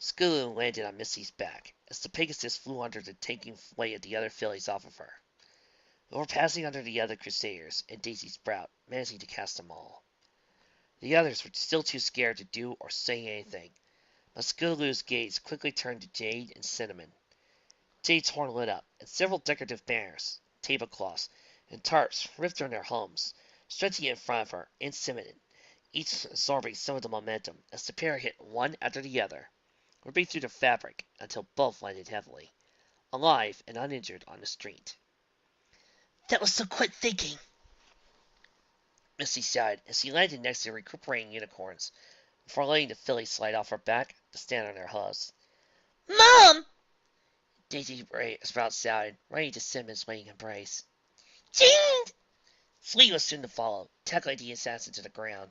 Scootaloo landed on Misty's back, as the Pegasus flew under the taking weight of the other fillies off of her. They were passing under the other Crusaders and Daisy Sprout, managing to catch them all. The others were still too scared to do or say anything, but Scootaloo's gaze quickly turned to Jade and Cinnamon. Jade's horn lit up, and several decorative banners, tablecloths, and tarps ripped from their homes, stretching in front of her and Cinnamon, each absorbing some of the momentum as the pair hit one after the other, ripping through the fabric until both landed heavily, alive and uninjured on the street. That was some quick thinking, Misty sighed as she landed next to the recuperating unicorns, before letting the fillies slide off her back to stand on their hooves. Mom! Daisy Sprout shouted, running to Cinnamon's waiting embrace. Jade! Flea was soon to follow, tackling the assassin to the ground.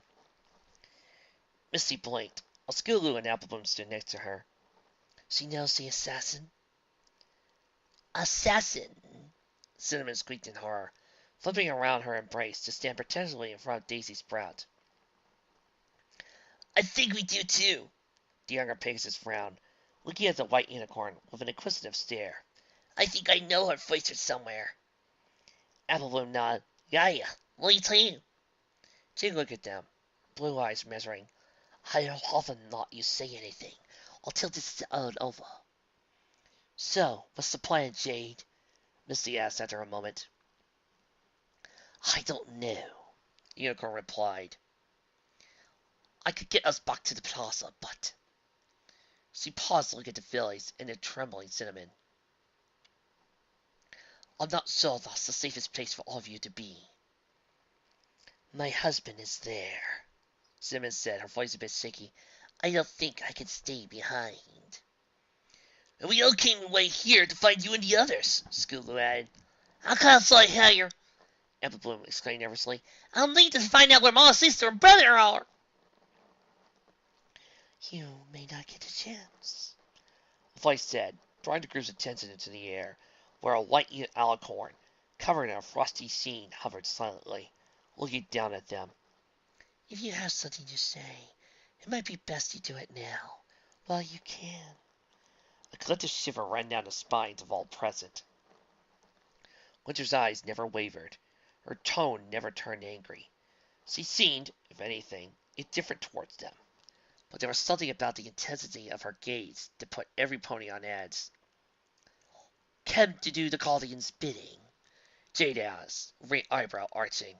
Misty blinked, while Scootaloo and Applebloom stood next to her. She knows the assassin? Assassin? Cinnamon squeaked in horror, flipping around her embrace to stand protectively in front of Daisy Sprout. I think we do too, the younger Pegasus frowned, looking at the white unicorn with an inquisitive stare. I think I know her voice somewhere. Applebloom nodded. Yeah, what do you tell you? Jade looked at them, blue eyes measuring. I have often not you say anything until this is all over. So, what's the plan, Jade? Misty asked after a moment. I don't know, the unicorn replied. I could get us back to the plaza, but... She paused to look at the fillies and the trembling Cinnamon. I'm not sure that's the safest place for all of you to be. My husband is there, Cinnamon said, her voice a bit shaky. I don't think I can stay behind. And we all came away here to find you and the others, Scootaloo added. How can't I hire? Applebloom exclaimed nervously. I'll need to find out where my sister and brother are. You may not get a chance, the voice said, drawing the group's attention into the air, where a white alicorn, covered in a frosty sheen, hovered silently, looking down at them. If you have something to say, it might be best you do it now, while you can. A collective shiver ran down the spines of all present. Winter's eyes never wavered. Her tone never turned angry. She seemed, if anything, indifferent towards them. But there was something about the intensity of her gaze that put every pony on edge. "Come to do the Guardian's bidding," Jade asked, eyebrow arching.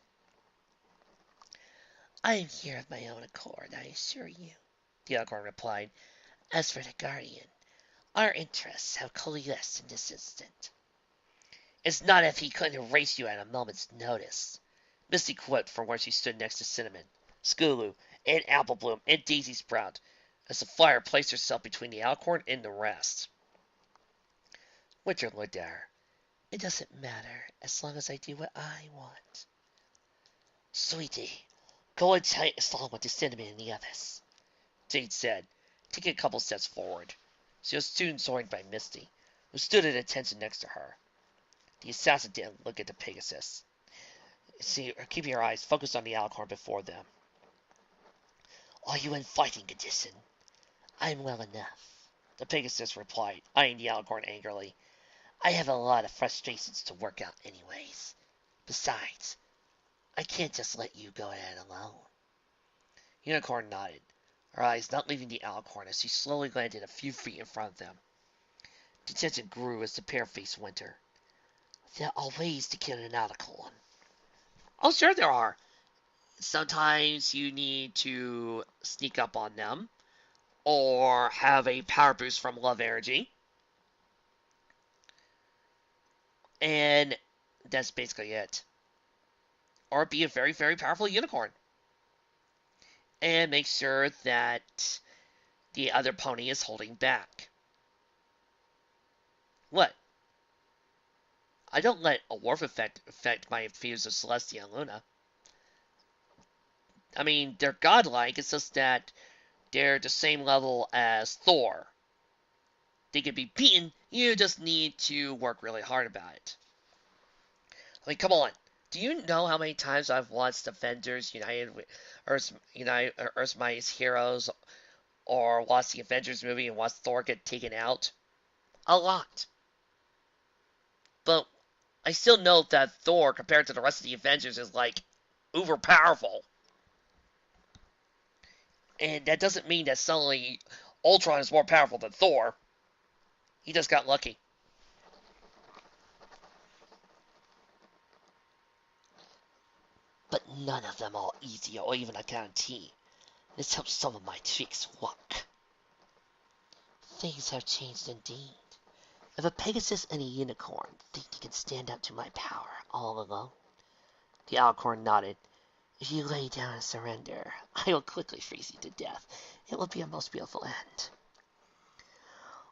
"I am here of my own accord, I assure you," the Unicorn replied. "As for the Guardian, our interests have coalesced in this instant." "It's not as if he couldn't erase you at a moment's notice," Misty quipped from where she stood next to Cinnamon, Skulu, and Applebloom, and Daisy Sprout, as the fire placed herself between the Unicorn and the rest. Winter looked at her. "It doesn't matter, as long as I do what I want." "Sweetie, go and take a song with the Cinnamon and the others," Jade said, taking a couple steps forward. She was soon joined by Misty, who stood at attention next to her. The assassin didn't look at the Pegasus, keeping her eyes focused on the Unicorn before them. "Are you in fighting condition?" "I'm well enough," the Pegasus replied, eyeing the Unicorn angrily. "I have a lot of frustrations to work out anyways. Besides, I can't just let you go at it alone." Unicorn nodded, her eyes not leaving the Unicorn as she slowly landed a few feet in front of them. The tension grew as the pair faced Winter. "There are ways to kill an Unicorn." "Oh, sure there are. Sometimes you need to sneak up on them, or have a power boost from love energy. And that's basically it. Or be a very, very powerful unicorn. And make sure that the other pony is holding back." "What?" "I don't let a Wharf affect my views of Celestia and Luna. I mean, they're godlike, it's just that they're the same level as Thor. They can be beaten, you just need to work really hard about it." I mean, come on. Do you know how many times I've watched Avengers United with Earth's Mightiest Heroes, or watched the Avengers movie and watched Thor get taken out? A lot. But I still know that Thor, compared to the rest of the Avengers, is like uber powerful. And that doesn't mean that suddenly Ultron is more powerful than Thor. He just got lucky. "But none of them are easy or even a guarantee. This helps some of my tricks work." "Things have changed indeed. If a Pegasus and a Unicorn think they can stand up to my power all alone," the Unicorn nodded, "if you lay down and surrender, I will quickly freeze you to death. It will be a most beautiful end."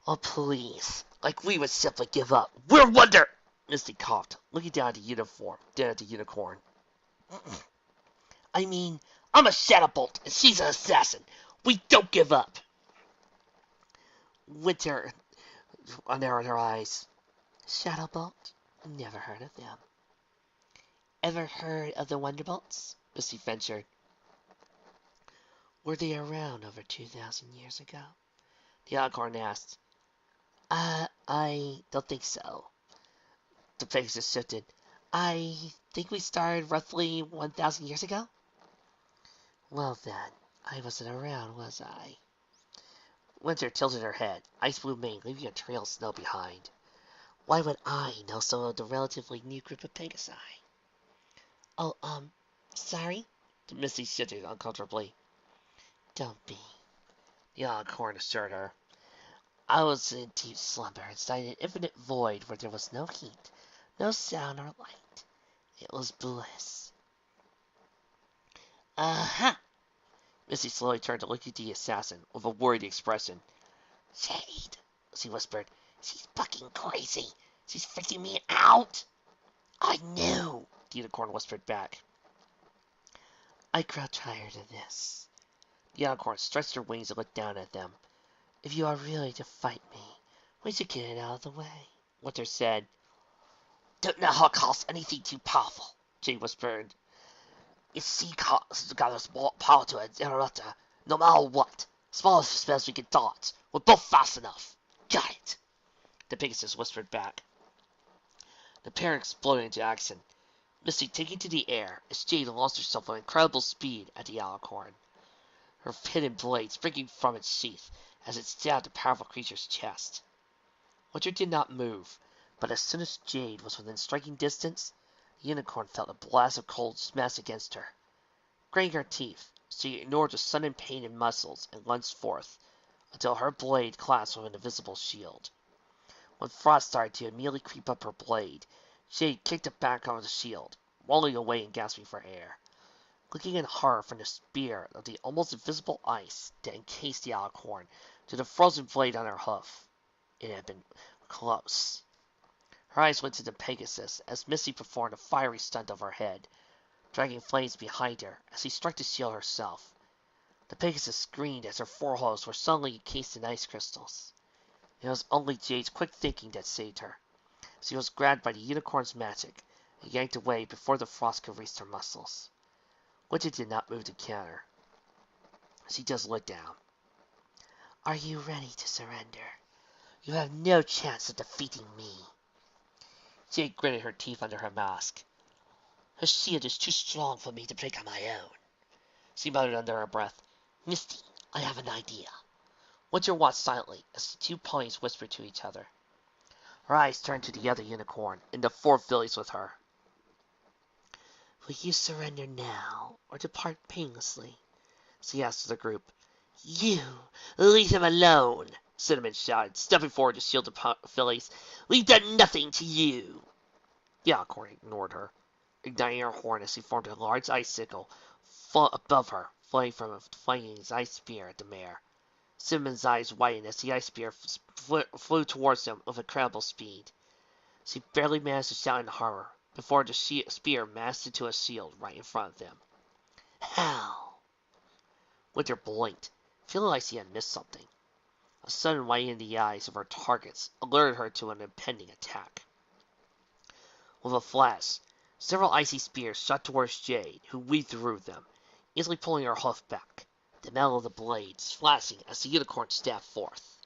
"Oh, please. Like we would simply give up. We're Wonder!" Misty coughed, looking down at the uniform, then at the Unicorn. "I mean, I'm a Shadowbolt, and she's an assassin. We don't give up." Winter narrowed her eyes. "Shadowbolt? Never heard of them." "Ever heard of the Wonderbolts?" Misty ventured. "Were they around over 2,000 years ago?" the Unicorn asked. I don't think so." The Pegasus shifted. "I think we started roughly 1,000 years ago." "Well then, I wasn't around, was I?" Winter tilted her head, ice blue mane leaving a trail of snow behind. "Why would I know some of the relatively new group of Pegasi?" "Oh, sorry?" Misty shifted uncomfortably. "Don't be," the Unicorn assured her. "I was in deep slumber inside an infinite void where there was no heat, no sound or light. It was bliss." "Uh-huh!" Misty slowly turned to look at the assassin with a worried expression. "Jade," she whispered. "She's fucking crazy. She's freaking me out." "I knew," the Unicorn whispered back. "I grow tired of this." The Unicorn stretched her wings and looked down at them. "If you are really to fight me, we should get it out of the way," Winter said. "Don't know how it costs anything too powerful," Jade whispered. "If she got a small power to interrupt her, no matter what, small spells we can dodge. We're both fast enough." Got it! The Pegasus whispered back. The pair exploded into action, Misty taking to the air as Jade launched herself with incredible speed at the alicorn, her hidden blade springing from its sheath as it stabbed the powerful creature's chest. Winter did not move, but as soon as Jade was within striking distance, the unicorn felt a blast of cold smash against her. Grinding her teeth, she ignored the sudden pain in muscles and lunged forth, until her blade clasped with an invisible shield. When frost started to immediately creep up her blade, Jade kicked it back over the shield, rolling away and gasping for air. Looking in horror from the spear of the almost invisible ice that encased the alicorn to the frozen blade on her hoof, it had been close. Her eyes went to the Pegasus as Misty performed a fiery stunt overhead, dragging flames behind her as she struck the shield herself. The Pegasus screamed as her forepaws were suddenly encased in ice crystals. It was only Jade's quick thinking that saved her. She was grabbed by the unicorn's magic and yanked away before the frost could reach her muscles. Winter did not move to counter. She just looked down. Are you ready to surrender? You have no chance of defeating me. Jade gritted her teeth under her mask. Her shield is too strong for me to break on my own. She muttered under her breath. Misty, I have an idea. Winter watched silently as the two ponies whispered to each other. Her eyes turned to the other unicorn and the 4 fillies with her. Will you surrender now or depart painlessly? She asked the group. You! Leave him alone! Cinnamon shouted, stepping forward to shield the fillies. We've done nothing to you! The alicorn ignored her, igniting her horn as she formed a large icicle above her, flying from a flaming ice spear at the mare. Cinnamon's eyes widened as the ice spear flew towards them with incredible speed. She barely managed to shout in horror before the spear mashed into a shield right in front of them. How? Winter blinked, feeling like she had missed something. A sudden whitening in the eyes of her targets alerted her to an impending attack. With a flash, several icy spears shot towards Jade, who weaved through them, easily pulling her hoof back, the metal of the blades flashing as the unicorn stabbed forth.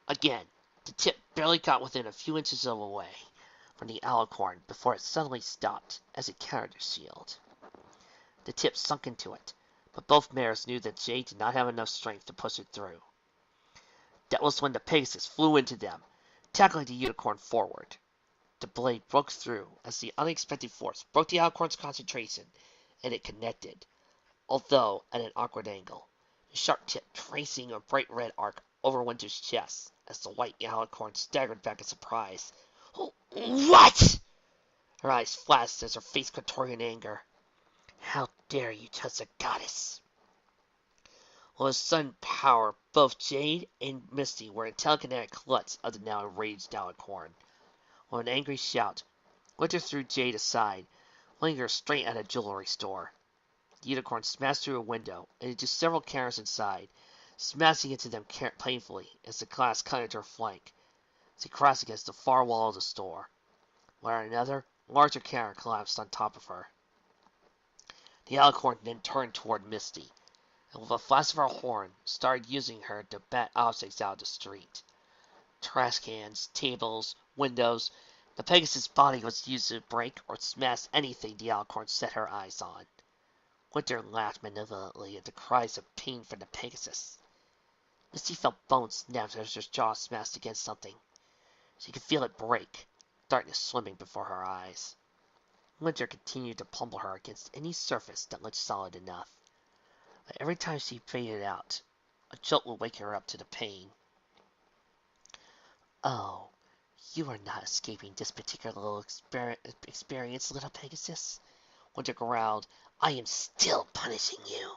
Again, the tip barely got within a few inches away from the alicorn before it suddenly stopped as it countered the shield. The tip sunk into it, but both mares knew that Jade did not have enough strength to push it through. That was when the Pegasus flew into them, tackling the unicorn forward. The blade broke through as the unexpected force broke the alicorn's concentration, and it connected, although at an awkward angle, the sharp tip tracing a bright red arc over Winter's chest as the white alicorn staggered back in surprise. What? Her eyes flashed as her face contorted in anger. How dare you touch a goddess? With a sudden power, both Jade and Misty were in telekinetic clutch of the now enraged alicorn. With an angry shout, Winter threw Jade aside, laying her straight at a jewelry store. The unicorn smashed through a window and into several counters inside, smashing into them painfully as the glass cut into her flank. She crashed against the far wall of the store, where another, larger counter collapsed on top of her. The alicorn then turned toward Misty, and with a flash of her horn, started using her to bat objects out of the street. Trash cans, tables, windows. The Pegasus' body was used to break or smash anything the alicorn set her eyes on. Winter laughed malevolently at the cries of pain from the Pegasus. Misty felt bones snap as her jaw smashed against something. She could feel it break, darkness swimming before her eyes. Winter continued to pummel her against any surface that looked solid enough. But every time she faded out, a jolt would wake her up to the pain. Oh, you are not escaping this particular little experience, little Pegasus. Winter growled. I am still punishing you.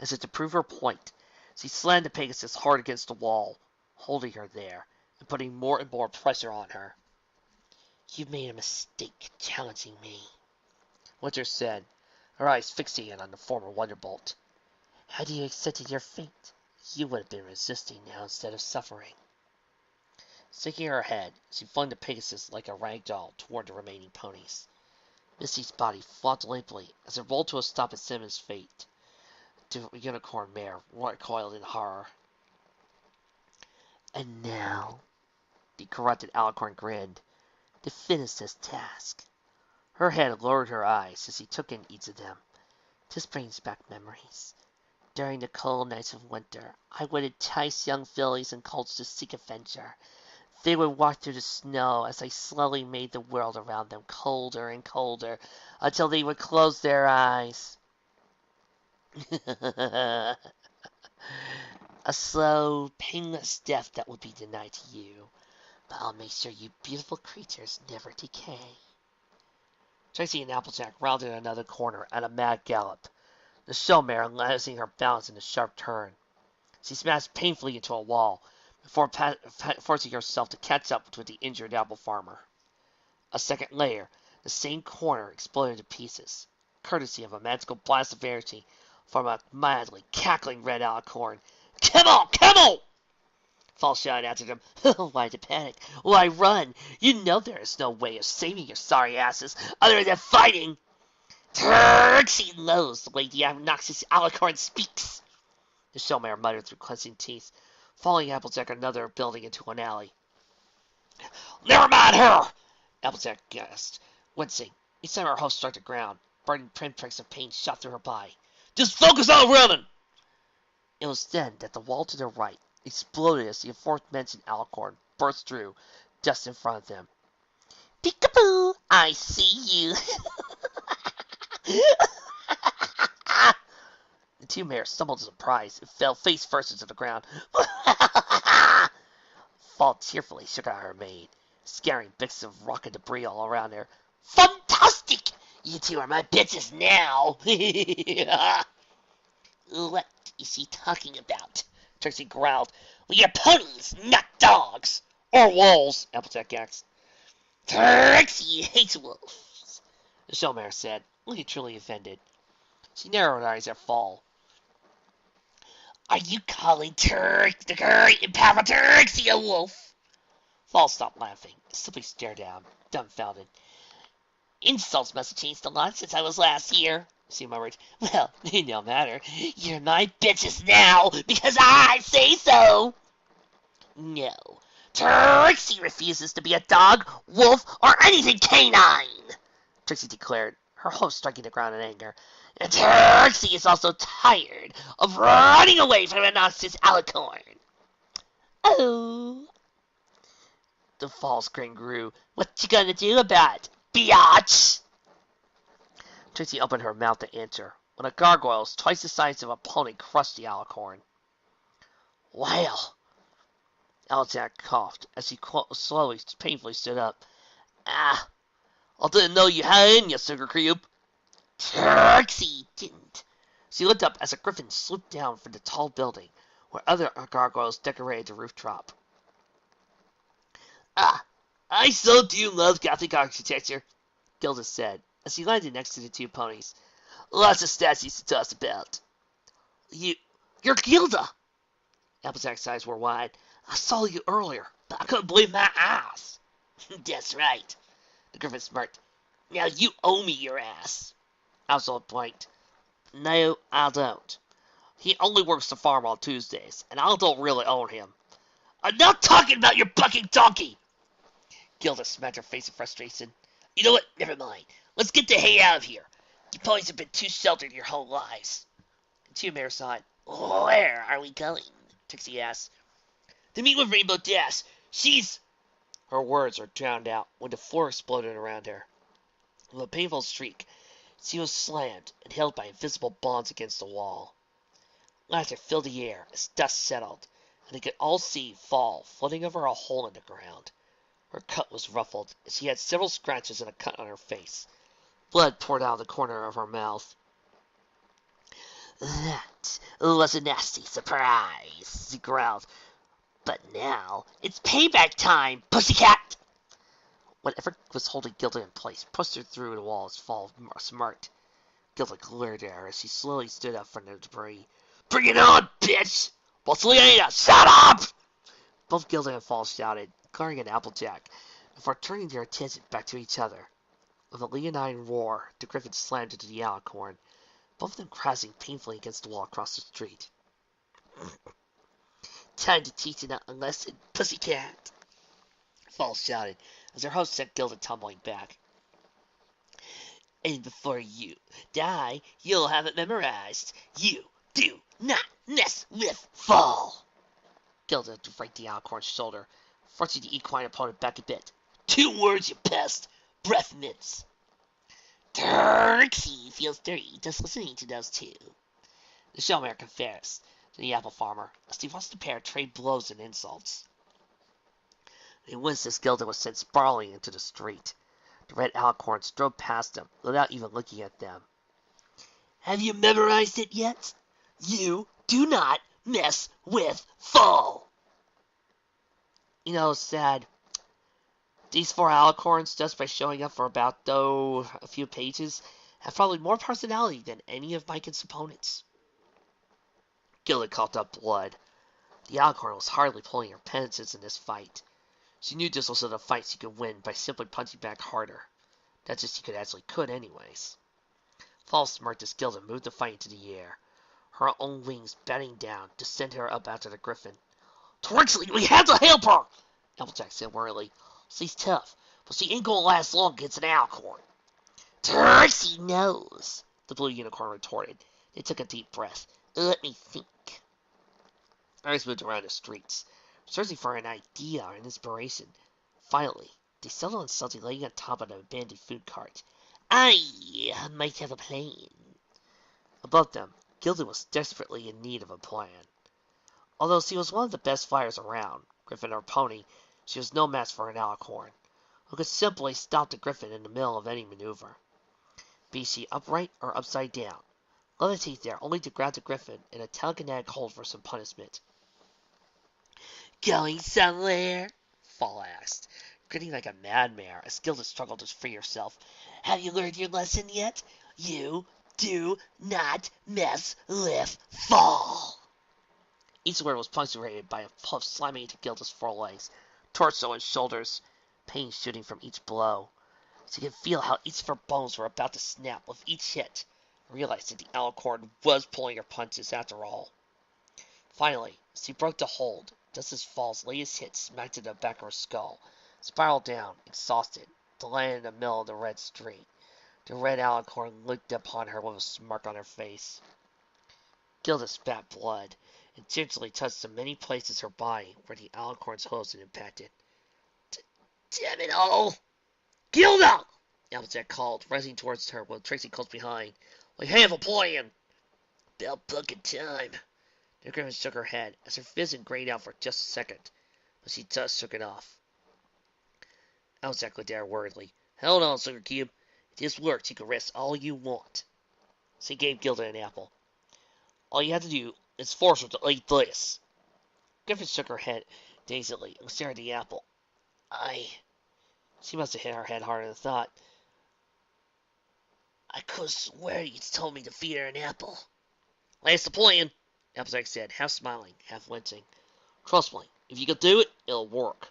As if to prove her point, she slammed the Pegasus hard against the wall, holding her there, and putting more and more pressure on her. You made a mistake challenging me, Winter said, her eyes fixated on the former Wonderbolt. Had you accepted your fate, you would have been resisting now instead of suffering. Shaking her head, she flung the Pegasus like a rag doll toward the remaining ponies. Misty's body flopped limply as it rolled to a stop at Cinnamon's fate. The unicorn mare recoiled in horror. And now, the corrupted Alicorn grinned, to finish this task. Her head lowered her eyes as he took in each of them. This brings back memories. During the cold nights of winter, I would entice young fillies and colts to seek adventure. They would walk through the snow as I slowly made the world around them colder and colder until they would close their eyes. A slow, painless death that would be denied to you, but I'll make sure you beautiful creatures never decay. Trixie and Applejack rounded another corner at a mad gallop, the show mare losing her balance in a sharp turn. She smashed painfully into a wall before forcing herself to catch up with the injured apple farmer. A second later, the same corner exploded to pieces, courtesy of a magical blast of Rarity from a madly cackling red alicorn. Kimmel! Kimmel! Fall shouted after them. Why the panic? Why run? You know there is no way of saving your sorry asses other than fighting. Trixie knows the way the obnoxious alicorn speaks. The showmare muttered through clenching teeth, following Applejack another building into an alley. Never mind her! Applejack gasped, wincing. Each time her host struck the ground, burning pinpricks of pain shot through her body. Just focus on running! It was then that the wall to their right exploded as the aforementioned alicorn burst through, just in front of them. Peekaboo! I see you! The two mares stumbled in surprise and fell face first into the ground. Fall tearfully shook out her mane, scattering bits of rock and debris all around her. Fantastic! You two are my bitches now! What is he talking about? Trixie growled. We are ponies, not dogs! Or wolves, Applejack asked. Trixie hates wolves, the showmare said, looking truly offended. She narrowed her eyes at Fall. Are you calling the great and powerful Trixie a wolf? Fall stopped laughing, simply stared down, dumbfounded. Insults must have changed a lot since I was last here, she murmured. Well, it don't matter. You're my bitches now, because I say so. No, Trixie refuses to be a dog, wolf, or anything canine, Trixie declared, her host striking the ground in anger. And Trixie is also tired of running away from an obnoxious alicorn. Oh. The false grin grew. What you gonna do about it, biatch? Trixie opened her mouth to answer, when a gargoyle twice the size of a pony crushed the alicorn. Well, Applejack coughed as he slowly, painfully stood up. I didn't know you had it in you, sugar cube. Trixie didn't. She looked up as a griffin swooped down from the tall building, where other gargoyles decorated the rooftop. I so do love Gothic architecture, Gilda said, as he landed next to the two ponies. Lots of statues to toss about. You're Gilda! Applejack's eyes were wide. I saw you earlier, but I couldn't believe my eyes. That's right, the griffin smirked. Now you owe me your ass. Oswald blinked. No, I don't. He only works the farm on Tuesdays, and I don't really own him. I'm not talking about your bucking donkey! Gilda smacked her face in frustration. You know what? Never mind. Let's get the hay out of here. You ponies have been too sheltered your whole lives. The two mares sighed. Where are we going? Trixie asked. To meet with Rainbow Dash. She's... Her words were drowned out when the floor exploded around her. With a painful shriek, she was slammed and held by invisible bonds against the wall. Laughter filled the air as dust settled, and they could all see Fall floating over a hole in the ground. Her cut was ruffled, and she had several scratches and a cut on her face. Blood poured out of the corner of her mouth. That was a nasty surprise, she growled. But now it's payback time, pussycat! Whatever was holding Gilda in place pushed her through the wall as Fall smirked. Gilda glared at her as she slowly stood up from the debris. Bring it on, bitch! Bossleana, shut up! Both Gilda and Fall shouted, glaring at Applejack, before turning their attention back to each other. With a leonine roar, the griffin slammed into the alicorn, both of them crashing painfully against the wall across the street. Time to teach you a lesson, pussycat. Falls shouted as her host sent Gilda tumbling back. And before you die, you'll have it memorized. You do not mess with Fall. Gilda right the Alicorn's shoulder, forcing the equine opponent back a bit. 2 words, you pest. Breath mints. Trixie feels dirty just listening to those 2. The showmare confessed to the apple farmer as he watched the pair trade blows and insults. They winced as Gilda was sent sprawling into the street. The red Alicorn strode past them without even looking at them. Have you memorized it yet? You do not mess with Fall. You know, sad. These 4 Alicorns, just by showing up for about, a few pages, have probably more personality than any of Mycon's opponents. Gilda coughed up blood. The Alicorn was hardly pulling her penances in this fight. She knew this was a fight she could win by simply punching back harder. That's just she could anyways. Fall smirked as Gilda moved the fight into the air, her own wings batting down to send her up after the griffin. Trixie, we have to help her! Applejack said worriedly. She's tough, but she ain't gonna last long against an Alicorn. Trixie knows, the blue unicorn retorted. They took a deep breath. Let me think. Eyes moved around the streets, searching for an idea or an inspiration. Finally, they settled on something laying on top of an abandoned food cart. I might have a plan. Above them, Gilda was desperately in need of a plan. Although she was one of the best flyers around, griffin or pony, she was no match for an Alicorn, who could simply stop the griffin in the middle of any maneuver. Be she upright or upside down, levitate there only to grab the griffin in a telekinetic hold for some punishment. Going somewhere? Fall asked, grinning like a madman as Gilda struggled to free herself. Have you learned your lesson yet? You do not mess with Fall. Each word was punctuated by a puff slamming into Gilda's forelegs, torso, and shoulders, pain shooting from each blow. She could feel how each of her bones were about to snap with each hit, and realized that the Alicorn was pulling her punches after all. Finally, she broke the hold, just as Fall's latest hit smacked into the back of her skull, spiraled down, exhausted, to land in the middle of the red street. The red Alicorn looked upon her with a smirk on her face. Gilda spat blood, and gingerly touched the many places her body where the Alicorn's hooves had impacted. Damn it all! Gilda! Applejack called, racing towards her while Trixie close behind. We have a plan! About bucket time. The griffin shook her head as her vision grayed out for just a second, but she just shook it off. Applejack looked at her worriedly. Hold on, Sugar Cube. If this works, you can rest all you want. She gave Gilda an apple. All you have to do is force her to eat this. Griffin shook her head dazedly and stared at the apple. She must have hit her head harder than thought. I could swear you told me to feed her an apple. That's the plan, Applejack said, half smiling, half wincing. Trust me, if you can do it, it'll work.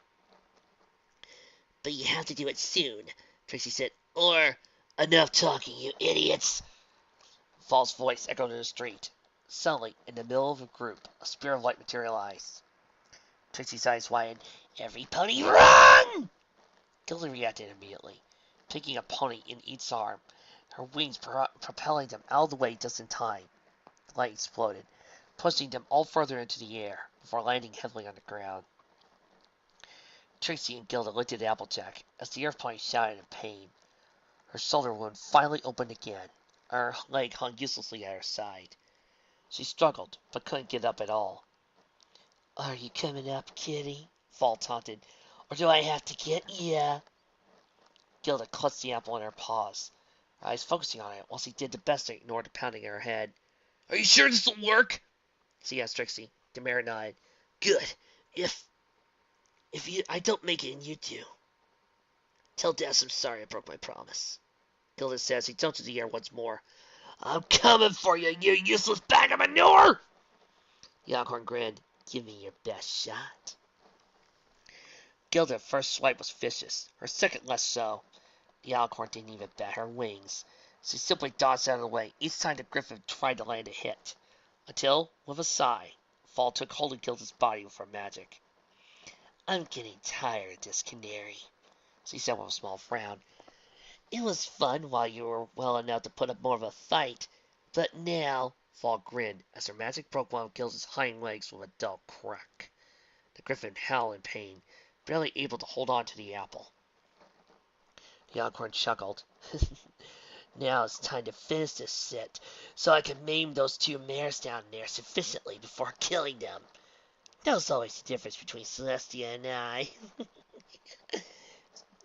But you have to do it soon, Trixie said, or enough talking, you idiots. Fall's voice echoed in the street. Suddenly, in the middle of a group, a spear of light materialized. Trixie's eyes widened. Every pony run! Gilda reacted immediately, picking a pony in each arm, her wings propelling them out of the way just in time. The light exploded, pushing them all further into the air before landing heavily on the ground. Trixie and Gilda looked at Applejack as the earth pony shouted in pain. Her shoulder wound finally opened again, and her leg hung uselessly at her side. She struggled, but couldn't get up at all. Are you coming up, kitty? Fall taunted. Or do I have to get ya? Gilda clutched the apple in her paws, her eyes focusing on it while she did the best to ignore the pounding in her head. Are you sure this will work? She asked Trixie. The mare nodded. Good. If I don't make it and you do. Tell Des I'm sorry I broke my promise. Gilda said as he jumped into the air once more. I'm coming for you, you useless bag of manure! The Alicorn grinned. Give me your best shot. Gilda's first swipe was vicious, her second less so. The Alicorn didn't even bat her wings. She simply dodged out of the way each time the griffin tried to land a hit, until, with a sigh, Fall took hold of Gilda's body with her magic. I'm getting tired of this canary, she said with a small frown. It was fun while you were well enough to put up more of a fight, but now... Fall grinned as her magic broke one of Gilda's hind legs with a dull crack. The griffin howled in pain, barely able to hold on to the apple. The unicorn chuckled. Now it's time to finish this set, so I can maim those two mares down there sufficiently before killing them. That was always the difference between Celestia and I.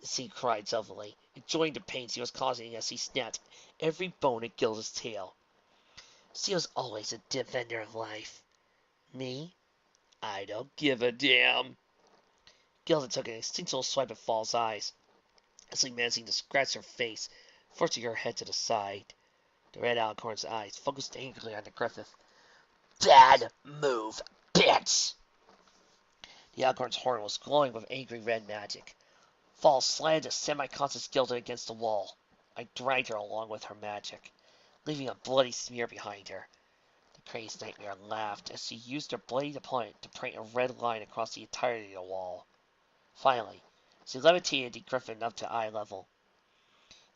She cried sullenly, enjoying the pain she was causing as he snapped every bone at Gilda's tail. She was always a defender of life. Me? I don't give a damn. Gilda took an instinctual swipe at Fall's eyes, as he managing to scratch her face, forcing her head to the side. The red alicorn's eyes focused angrily on the griffin. Bad move, bitch! The alicorn's horn was glowing with angry red magic. Fall slammed a semi-conscious Gilda against the wall. I dragged her along with her magic, leaving a bloody smear behind her. The crazed nightmare laughed as she used her bloody opponent to paint a red line across the entirety of the wall. Finally, she levitated the griffin up to eye level.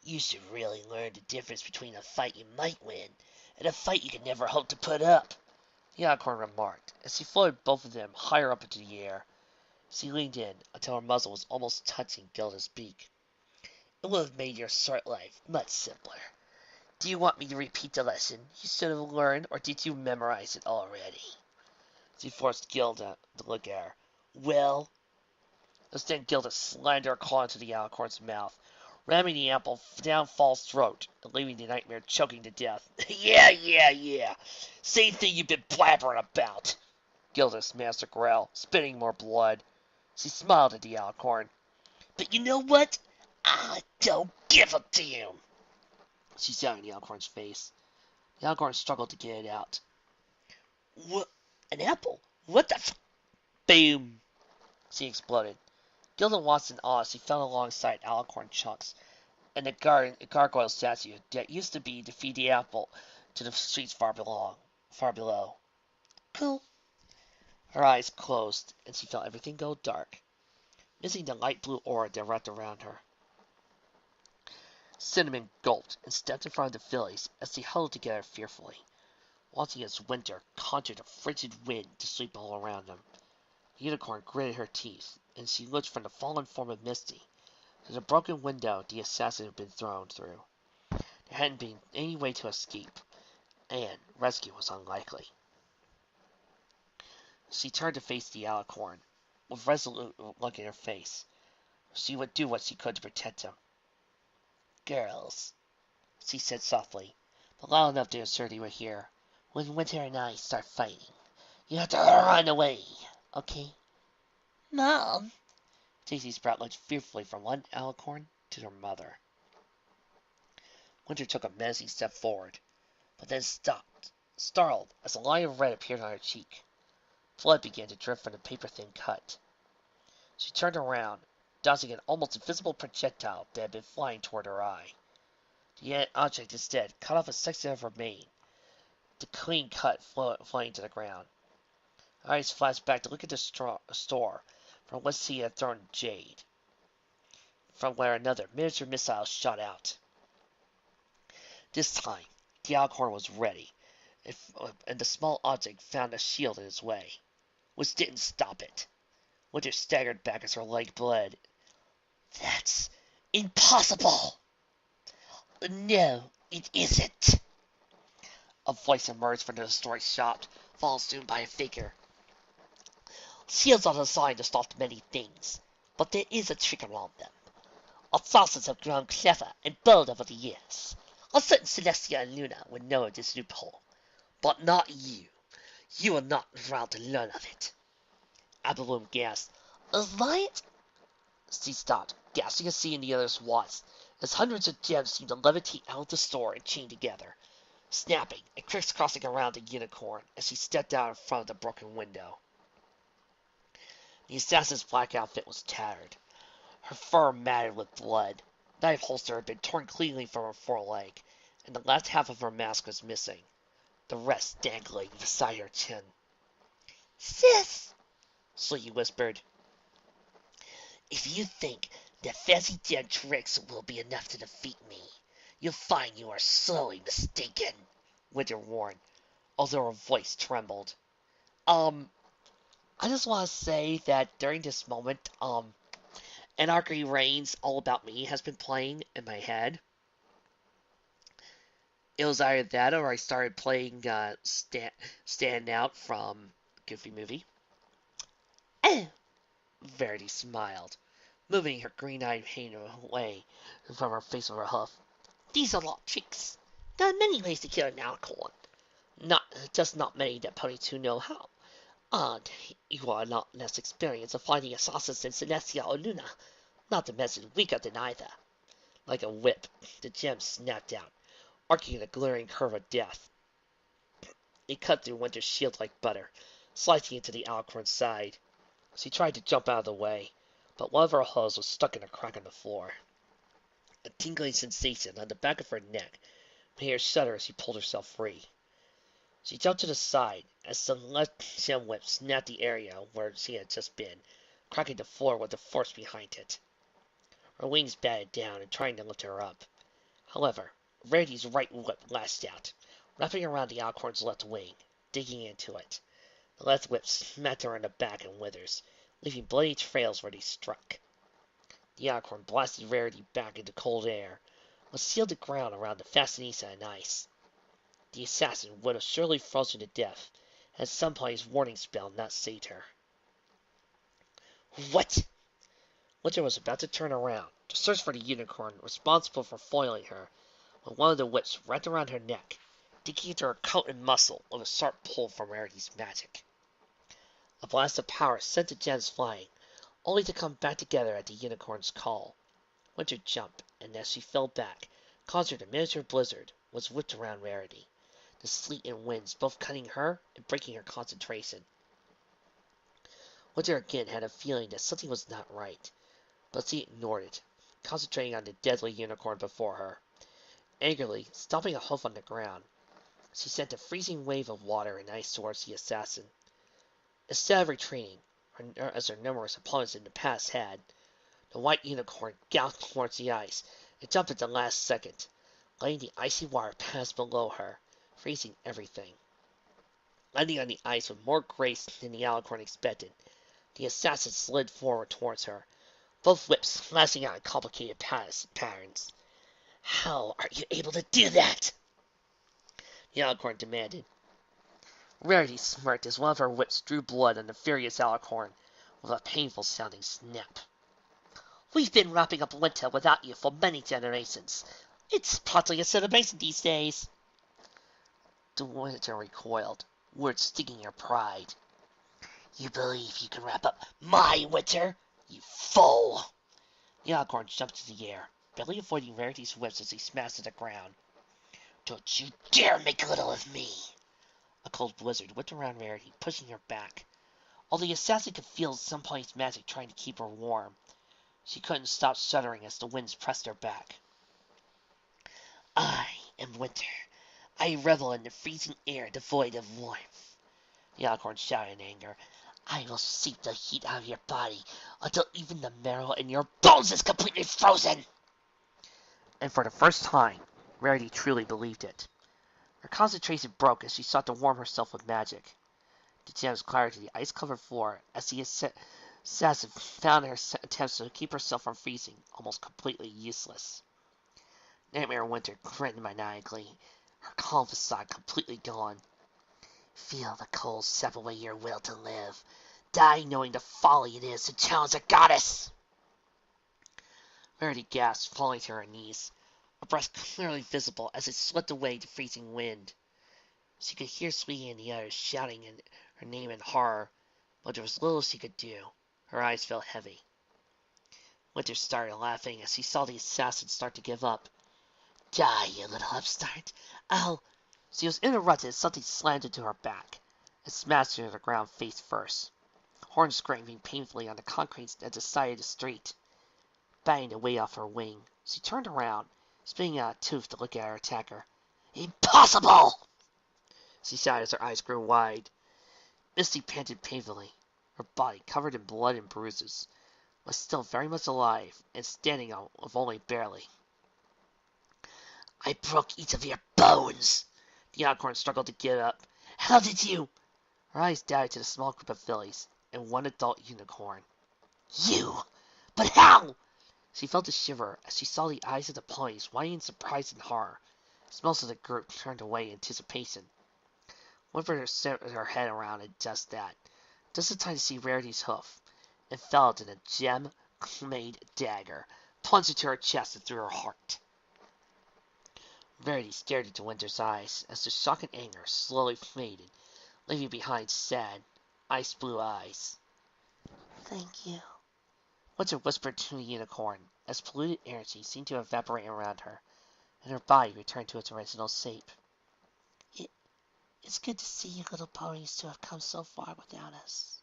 You should really learn the difference between a fight you might win and a fight you can never hope to put up, the unicorn remarked, as she floated both of them higher up into the air. She leaned in until her muzzle was almost touching Gilda's beak. It would have made your short life much simpler. Do you want me to repeat the lesson you should have learned, or did you memorize it already? She forced Gilda to look at her. Well? Instead, Gilda slammed her claw into the alicorn's mouth, ramming the apple down Fall's throat and leaving the nightmare choking to death. Yeah. Same thing you've been blabbering about. Gilda smashed her growl, spitting more blood. She smiled at the alicorn. But you know what? I don't give a damn, she said in the alicorn's face. The alicorn struggled to get it out. What? An apple? What the f... Boom! She exploded. Gilda watched in awe as she fell alongside alicorn chunks and the gargoyle statue that used to be to feed the apple to the streets far below. Cool. Her eyes closed, and she felt everything go dark, missing the light blue aura that wrapped around her. Cinnamon gulped and stepped in front of the fillies as they huddled together fearfully, watching as winter conjured a frigid wind to sweep all around them. The unicorn gritted her teeth, and she looked from the fallen form of Misty to the broken window the assassin had been thrown through. There hadn't been any way to escape, and rescue was unlikely. She turned to face the alicorn, with resolute look in her face. She would do what she could to protect him. Girls, she said softly, but loud enough to ensure they would hear, when Winter and I start fighting, you have to run away, okay? Mom! Daisy Sprout looked fearfully from one alicorn to her mother. Winter took a menacing step forward, but then stopped, startled as a line of red appeared on her cheek. Blood began to drip from the paper-thin cut. She turned around, dodging an almost invisible projectile that had been flying toward her eye. The object instead cut off a section of her mane, the clean cut flying to the ground. Her eyes flashed back to look at the store from whence she had thrown Jade, from where another miniature missile shot out. This time, the alicorn was ready, and the small object found a shield in its way, which didn't stop it. Winter staggered back as her leg bled. That's impossible! No, it isn't. A voice emerged from the store's shop, followed soon by a figure. Shields are designed to stop many things, but there is a trick around them. Assassins have grown clever and bold over the years. A certain Celestia and Luna would know of this loophole, but not you. You are not around to learn of it. Applebloom gasped. Is that? She stopped, gasping as she and the others watched, as hundreds of gems seemed to levitate out of the store and chain together, snapping and crisscrossing around the unicorn as she stepped out in front of the broken window. The assassin's black outfit was tattered, her fur matted with blood. The knife holster had been torn cleanly from her foreleg, and the last half of her mask was missing, the rest dangling beside her chin. Sis, Slinky whispered. If you think that fancy dead tricks will be enough to defeat me, you'll find you are sorely mistaken, Winter warned, although her voice trembled. I just want to say that during this moment, Anarchy Reigns All About Me has been playing in my head. It was either that or I started playing Stand Out from Goofy Movie. Verity smiled, moving her green-eyed hand away from her face with her hoof. These are all tricks. There are many ways to kill an alicorn. Not many that ponies who know how. And you are not less experienced of finding assassins in Celestia or Luna, not to mention weaker than either. Like a whip, the gem snapped out, arcing in a glaring curve of death. It cut through Winter's shield like butter, slicing into the alicorn's side. She tried to jump out of the way, but one of her hooves was stuck in a crack in the floor. A tingling sensation on the back of her neck made her shudder as she pulled herself free. She jumped to the side as the left gem whip snapped the area where she had just been, cracking the floor with the force behind it. Her wings batted down and trying to lift her up. However, Rarity's right whip lashed out, wrapping around the alicorn's left wing, digging into it. The left whip smacked her in the back and withers, leaving bloody trails where they struck. The alicorn blasted Rarity back into cold air, but sealed the ground around the fashionista in ice. The assassin would have surely frozen to death had somebody's warning spell not saved her. What? Winter was about to turn around to search for the unicorn responsible for foiling her when one of the whips wrapped around her neck, digging into her coat and muscle with a sharp pull from Rarity's magic. A blast of power sent the gems flying, only to come back together at the unicorn's call. Winter jumped, and as she fell back, conjured a miniature blizzard was whipped around Rarity, the sleet and winds both cutting her and breaking her concentration. Winter again had a feeling that something was not right, but she ignored it, concentrating on the deadly unicorn before her. Angrily, stomping a hoof on the ground, she sent a freezing wave of water and ice towards the assassin. Instead of retreating, as her numerous opponents in the past had, the white unicorn galloped towards the ice and jumped at the last second, letting the icy water pass below her, freezing everything. Landing on the ice with more grace than the alicorn expected, the assassin slid forward towards her, both whips slashing out in complicated patterns. How are you able to do that? The alicorn demanded. Rarity smirked as one of her whips drew blood on the furious alicorn with a painful-sounding snap. We've been wrapping up winter without you for many generations. It's partly a celebration these days. The winter recoiled, words stinging her pride. You believe you can wrap up my winter, you fool! The alicorn jumped into the air, barely avoiding Rarity's whips as he smashed to the ground. Don't you dare make little of me! A cold blizzard whipped around Rarity, pushing her back. Although the assassin could feel somebody's magic trying to keep her warm, she couldn't stop shuddering as the winds pressed her back. I am winter. I revel in the freezing air devoid of warmth. The alicorn shouted in anger. I will seep the heat out of your body until even the marrow in your bones is completely frozen. And for the first time, Rarity truly believed it. Her concentration broke as she sought to warm herself with magic. The gems clattered to the ice-covered floor as the assassin found her attempts to keep herself from freezing almost completely useless. Nightmare Winter grinned maniacally, her calm facade completely gone. Feel the cold sap away your will to live. Die knowing the folly it is to challenge a goddess! Rarity gasped, falling to her knees, her breast clearly visible as it swept away the freezing wind. She could hear Sweetie and the others shouting her name in horror, but there was little she could do. Her eyes felt heavy. Winter started laughing as he saw the assassin start to give up. Die, you little upstart. She was interrupted as something slammed into her back and smashed her to the ground face first, horns scraping painfully on the concrete at the side of the street. Batting the weight off her wing, she turned around, spitting out a tooth to look at her attacker. Impossible! She shouted as her eyes grew wide. Misty panted painfully. Her body, covered in blood and bruises, was still very much alive and standing out of only barely. I broke each of your bones! The unicorn struggled to get up. How did you? Her eyes dived to the small group of fillies and one adult unicorn. You! But how? She felt a shiver as she saw the eyes of the ponies widening in surprise and horror, as most of the group turned away in anticipation. Whimpered her head around at just that, just in time to see Rarity's hoof, and felt in a gem-made dagger plunged into her chest and through her heart. Rarity stared into Winter's eyes as the shock and anger slowly faded, leaving behind sad, ice-blue eyes. Thank you, Winter whispered to the unicorn, as polluted energy seemed to evaporate around her, and her body returned to its original shape. It's good to see you little ponies to have come so far without us.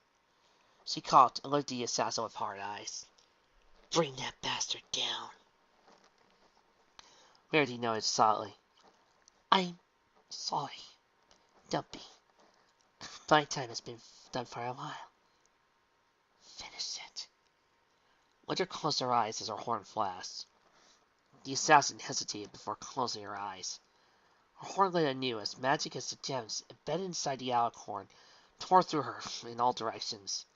She coughed and looked at the assassin with hard eyes. Bring that bastard down. Rarity nodded solidly. I'm sorry. Don't be. My time has been done for a while. Finish it. Winter closed her eyes as her horn flashed. The assassin hesitated before closing her eyes. Her horn lit anew as magic as the gems embedded inside the unicorn tore through her in all directions.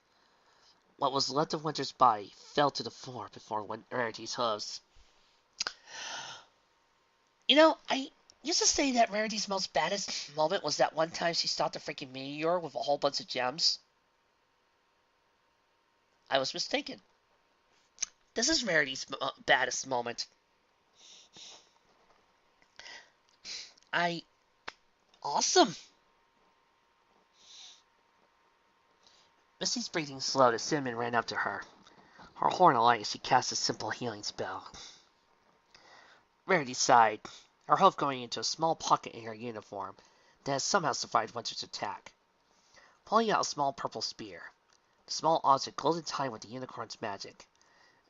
What was left of Winter's body fell to the floor before Rarity's hooves. You know, I used to say that Rarity's most baddest moment was that one time she stopped a freaking meteor with a whole bunch of gems. I was mistaken. This is Rarity's baddest moment. Awesome. Misty's breathing slowed as Cinnamon ran up to her. Her horn alight as she cast a simple healing spell. Rarity sighed, her hoof going into a small pocket in her uniform that had somehow survived Winter's attack. Pulling out a small purple spear, the small object glowed in time with the unicorn's magic,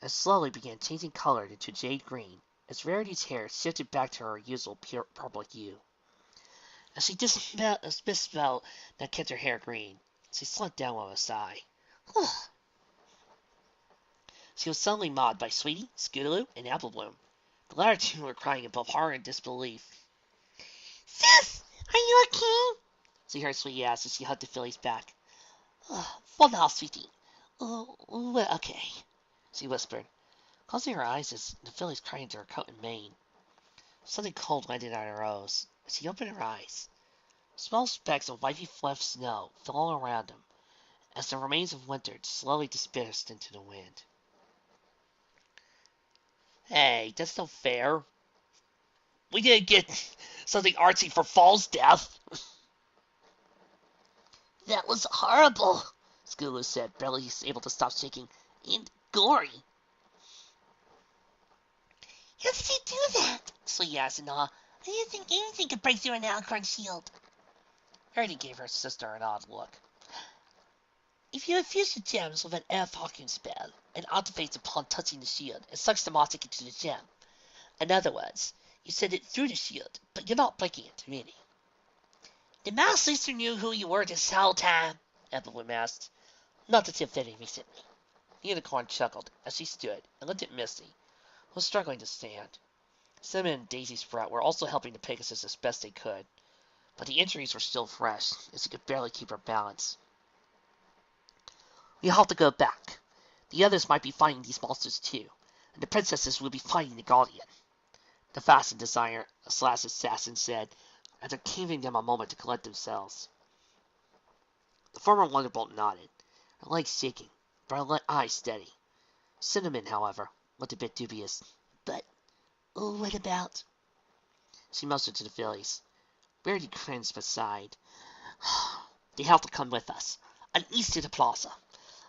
and slowly began changing color into jade green as Rarity's hair shifted back to her usual pure purple hue. As she dispelled a spell that kept her hair green, she slumped down with a sigh. She was suddenly mobbed by Sweetie, Scootaloo, and Applebloom. The latter two were crying in both horror and disbelief. Sis, are you okay? She heard Sweetie ask as she hugged the filly's back. For now, Sweetie. We're okay, she whispered, closing her eyes as the fillies cried into her coat and mane. Something cold landed on her nose as she opened her eyes. Small specks of wavy fluff snow fell all around them as the remains of winter slowly dispersed into the wind. Hey, that's no fair. We didn't get something artsy for Fall's death. That was horrible, Scootaloo said, barely able to stop shaking. And gory. How did you do that? Sweetie asked in awe. I didn't think anything could break through an unicorn shield. Rarity gave her sister an odd look. If you infuse the gems with an air vacuum spell, it activates upon touching the shield and sucks the magic into the gem. In other words, you send it through the shield, but you're not breaking it, really. The mouse sister knew who you were this whole time, Applebloom asked. Not until very recently. The unicorn chuckled as she stood and looked at Misty, who was struggling to stand. Cinnamon and Daisy Sprout were also helping the Pegasus as best they could, but the injuries were still fresh, as she could barely keep her balance. We have to go back. The others might be fighting these monsters too, and the princesses will be fighting the Guardian, the Fasten Designer / Assassin said, after giving them a moment to collect themselves. The former Wonderbolt nodded, her legs shaking, but her eyes steady. Cinnamon, however, looked a bit dubious. But what about? She motioned to the fillies. Rarity cringed but sighed. They have to come with us, and east to the plaza.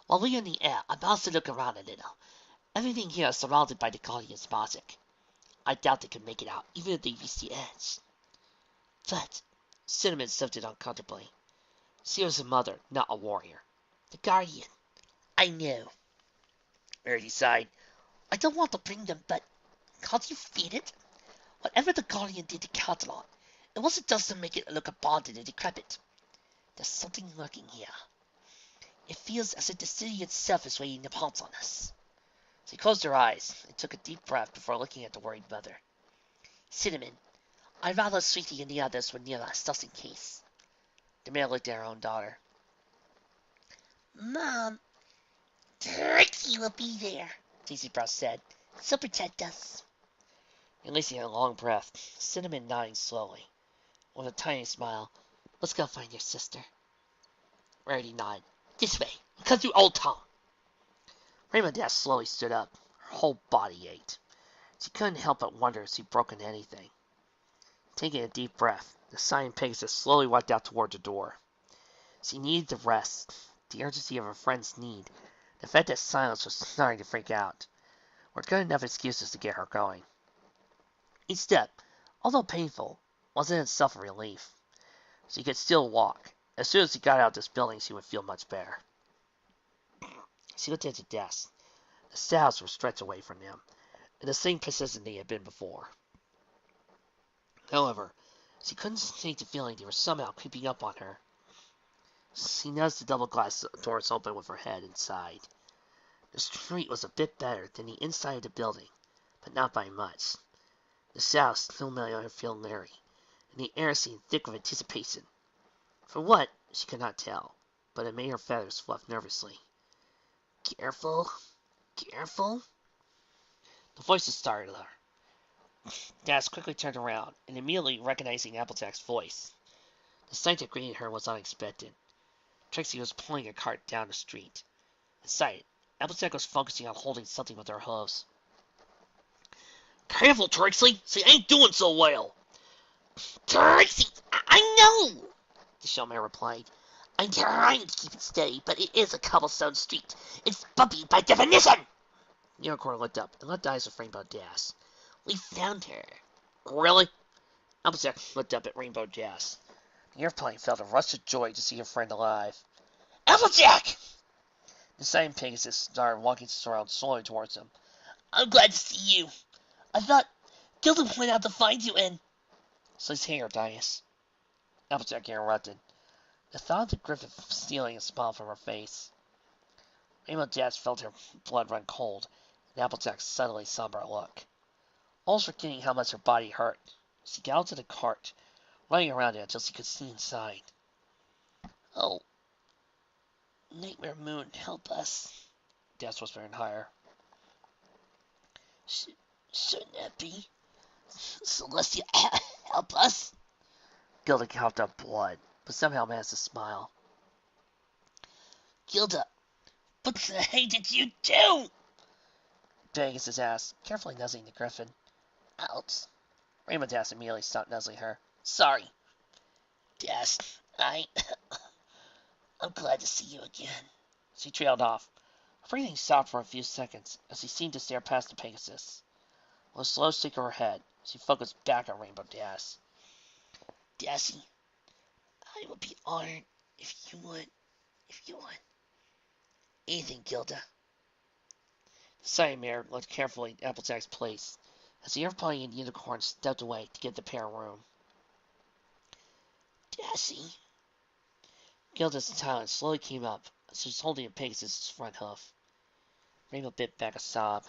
While we are in the air, I must look around a little. Everything here is surrounded by the Guardian's magic. I doubt they could make it out, even if they reached the edge. But, Cinnamon shifted uncomfortably. She was a mother, not a warrior. The Guardian. I know. Rarity sighed. I don't want to bring them, but can't you feel it? Whatever the Guardian did to Catalan, it wasn't just to make it look abandoned and decrepit. There's something lurking here. It feels as if the city itself is waiting to pounce on us. She closed her eyes and took a deep breath before looking at the worried mother. Cinnamon, I'd rather Sweetie and the others were near us, just in case. The mare looked at her own daughter. Mom, Trixie will be there, Daisy Brown said. She'll protect us. Releasing a long breath, Cinnamon nodding slowly. With a tiny smile, let's go find your sister. Rarity nodded. This way. We'll come through Old Town. Rainbow Dash slowly stood up. Her whole body ached. She couldn't help but wonder if she'd broken anything. Taking a deep breath, the Cyan Pegasus slowly walked out toward the door. She needed the rest, the urgency of her friend's need, the fact that Silence was starting to freak out, were good enough excuses to get her going. Each step, although painful, was in itself a relief. She could still walk. As soon as she got out of this building, she would feel much better. She looked at the desk. The staffs were stretched away from them, in the same position they had been before. However, she couldn't shake the feeling they were somehow creeping up on her. She noticed the double glass doors open with her head inside. The street was a bit better than the inside of the building, but not by much. The sounds still made her feel leery, and the air seemed thick with anticipation. For what, she could not tell, but it made her feathers fluff nervously. Careful, careful. The voices startled her. Dash quickly turned around, and immediately recognizing Applejack's voice. The sight that greeted her was unexpected. Trixie was pulling a cart down the street. Inside, Applejack was focusing on holding something with her hooves. Careful, Trixie! She ain't doing so well! Trixie! I know! The showman replied. I'm trying to keep it steady, but it is a cobblestone street. It's bumpy by definition! The unicorn looked up and let eyes of Rainbow Dash. We found her. Really? Applejack looked up at Rainbow Dash. The airplane felt a rush of joy to see her friend alive. Applejack! The Cyan Pegasus started walking around slowly towards him. I'm glad to see you. I thought Gilda went out to find you and... Please hang her, Dias. Applejack interrupted. The thought of the griffin stealing a smile from her face. Rainbow Dash felt her blood run cold, and Applejack's suddenly somber look. Almost forgetting how much her body hurt, she got to the cart, running around it until she could see inside. Oh, Nightmare Moon, help us, Dash whispered higher. Shouldn't that be? Celestia, help us? Gilda coughed up blood, but somehow managed to smile. Gilda, what the heck did you do? Pegasus asked, carefully nuzzling the griffin. Ouch. Rainbow Dash immediately stopped nuzzling her. Sorry. Dash, I'm glad to see you again. She trailed off. Her breathing stopped for a few seconds as she seemed to stare past the Pegasus. With a slow shake of her head, she focused back on Rainbow Dash. Dashie, I would be honored if you would. Anything, Gilda. The Cyan Mare looked carefully at Applejack's place as the airplane and the unicorn stepped away to give the pair room. Dashie. Gilda's silence slowly came up as she was holding a Pegasus' front hoof. Rainbow bit back a sob,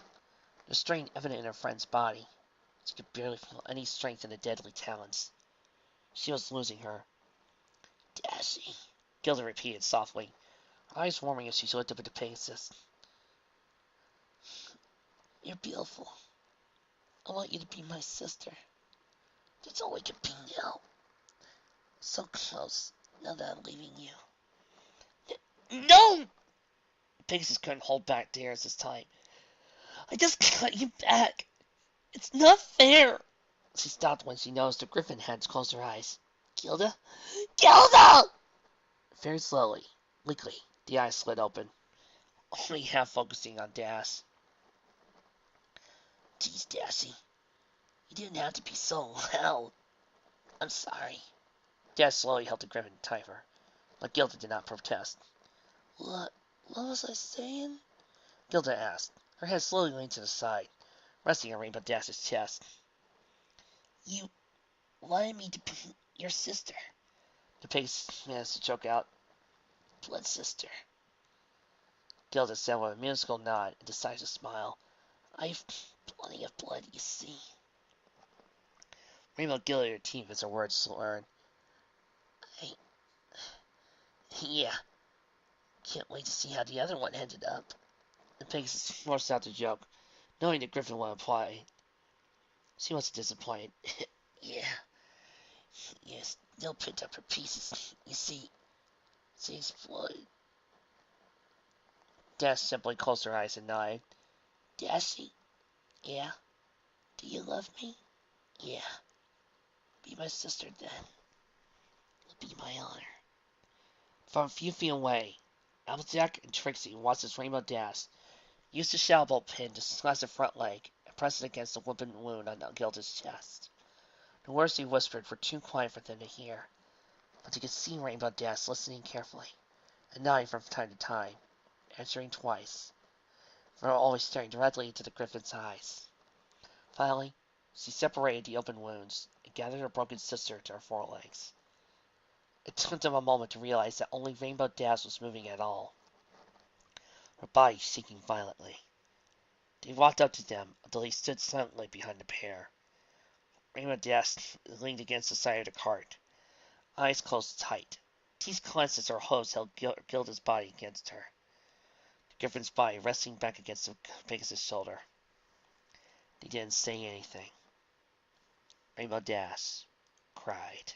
the strain evident in her friend's body. She could barely feel any strength in the deadly talons. She was losing her. Dashie, Gilda repeated softly, her eyes warming as she looked up at the Pegasus. You're beautiful. I want you to be my sister. That's all we can be now. So close, now that I'm leaving you. No! Pegasus couldn't hold back tears this time. I just got you back. It's not fair. She stopped when she noticed the griffin had closed her eyes. Gilda? Gilda! Very slowly, weakly, the eyes slid open, only half focusing on Dash. Geez, Dashie, you didn't have to be so loud. I'm sorry. Dash slowly held the griffin tighter, but Gilda did not protest. What was I saying? Gilda asked, her head slowly leaned to the side, resting on Rainbow Dash's chest. You wanted me to be your sister. The Pegasus managed to choke out. Blood sister. Gilda said with a minuscule nod and decisive smile. I've plenty of blood, you see. Rainbow gilded her teeth as her words slurred. Yeah, can't wait to see how the other one ended up. And Pegasus forced out the joke, knowing that Griffin would apply. She wasn't disappointed. Yeah, yes, they'll pick up her pieces. You see, she exploded. Dash simply closed her eyes and nodded. Dashy? Yeah? Do you love me? Yeah. Be my sister then. It'll be my honor. From a few feet away, Applejack and Trixie watched as Rainbow Dash used the shadow bolt pin to slice her front leg and press it against the whooping wound on Gilda's chest. The words he whispered were too quiet for them to hear, but they could see Rainbow Dash listening carefully and nodding from time to time, answering twice, for always staring directly into the Griffin's eyes. Finally, she separated the open wounds and gathered her broken sister to her forelegs. It took them a moment to realize that only Rainbow Dash was moving at all, her body shaking violently. They walked up to them until they stood silently behind the pair. Rainbow Dash leaned against the side of the cart, eyes closed tight. Teeth clenched as her host held Gilda's body against her, the Griffin's body resting back against Pegasus' shoulder. They didn't say anything. Rainbow Dash cried.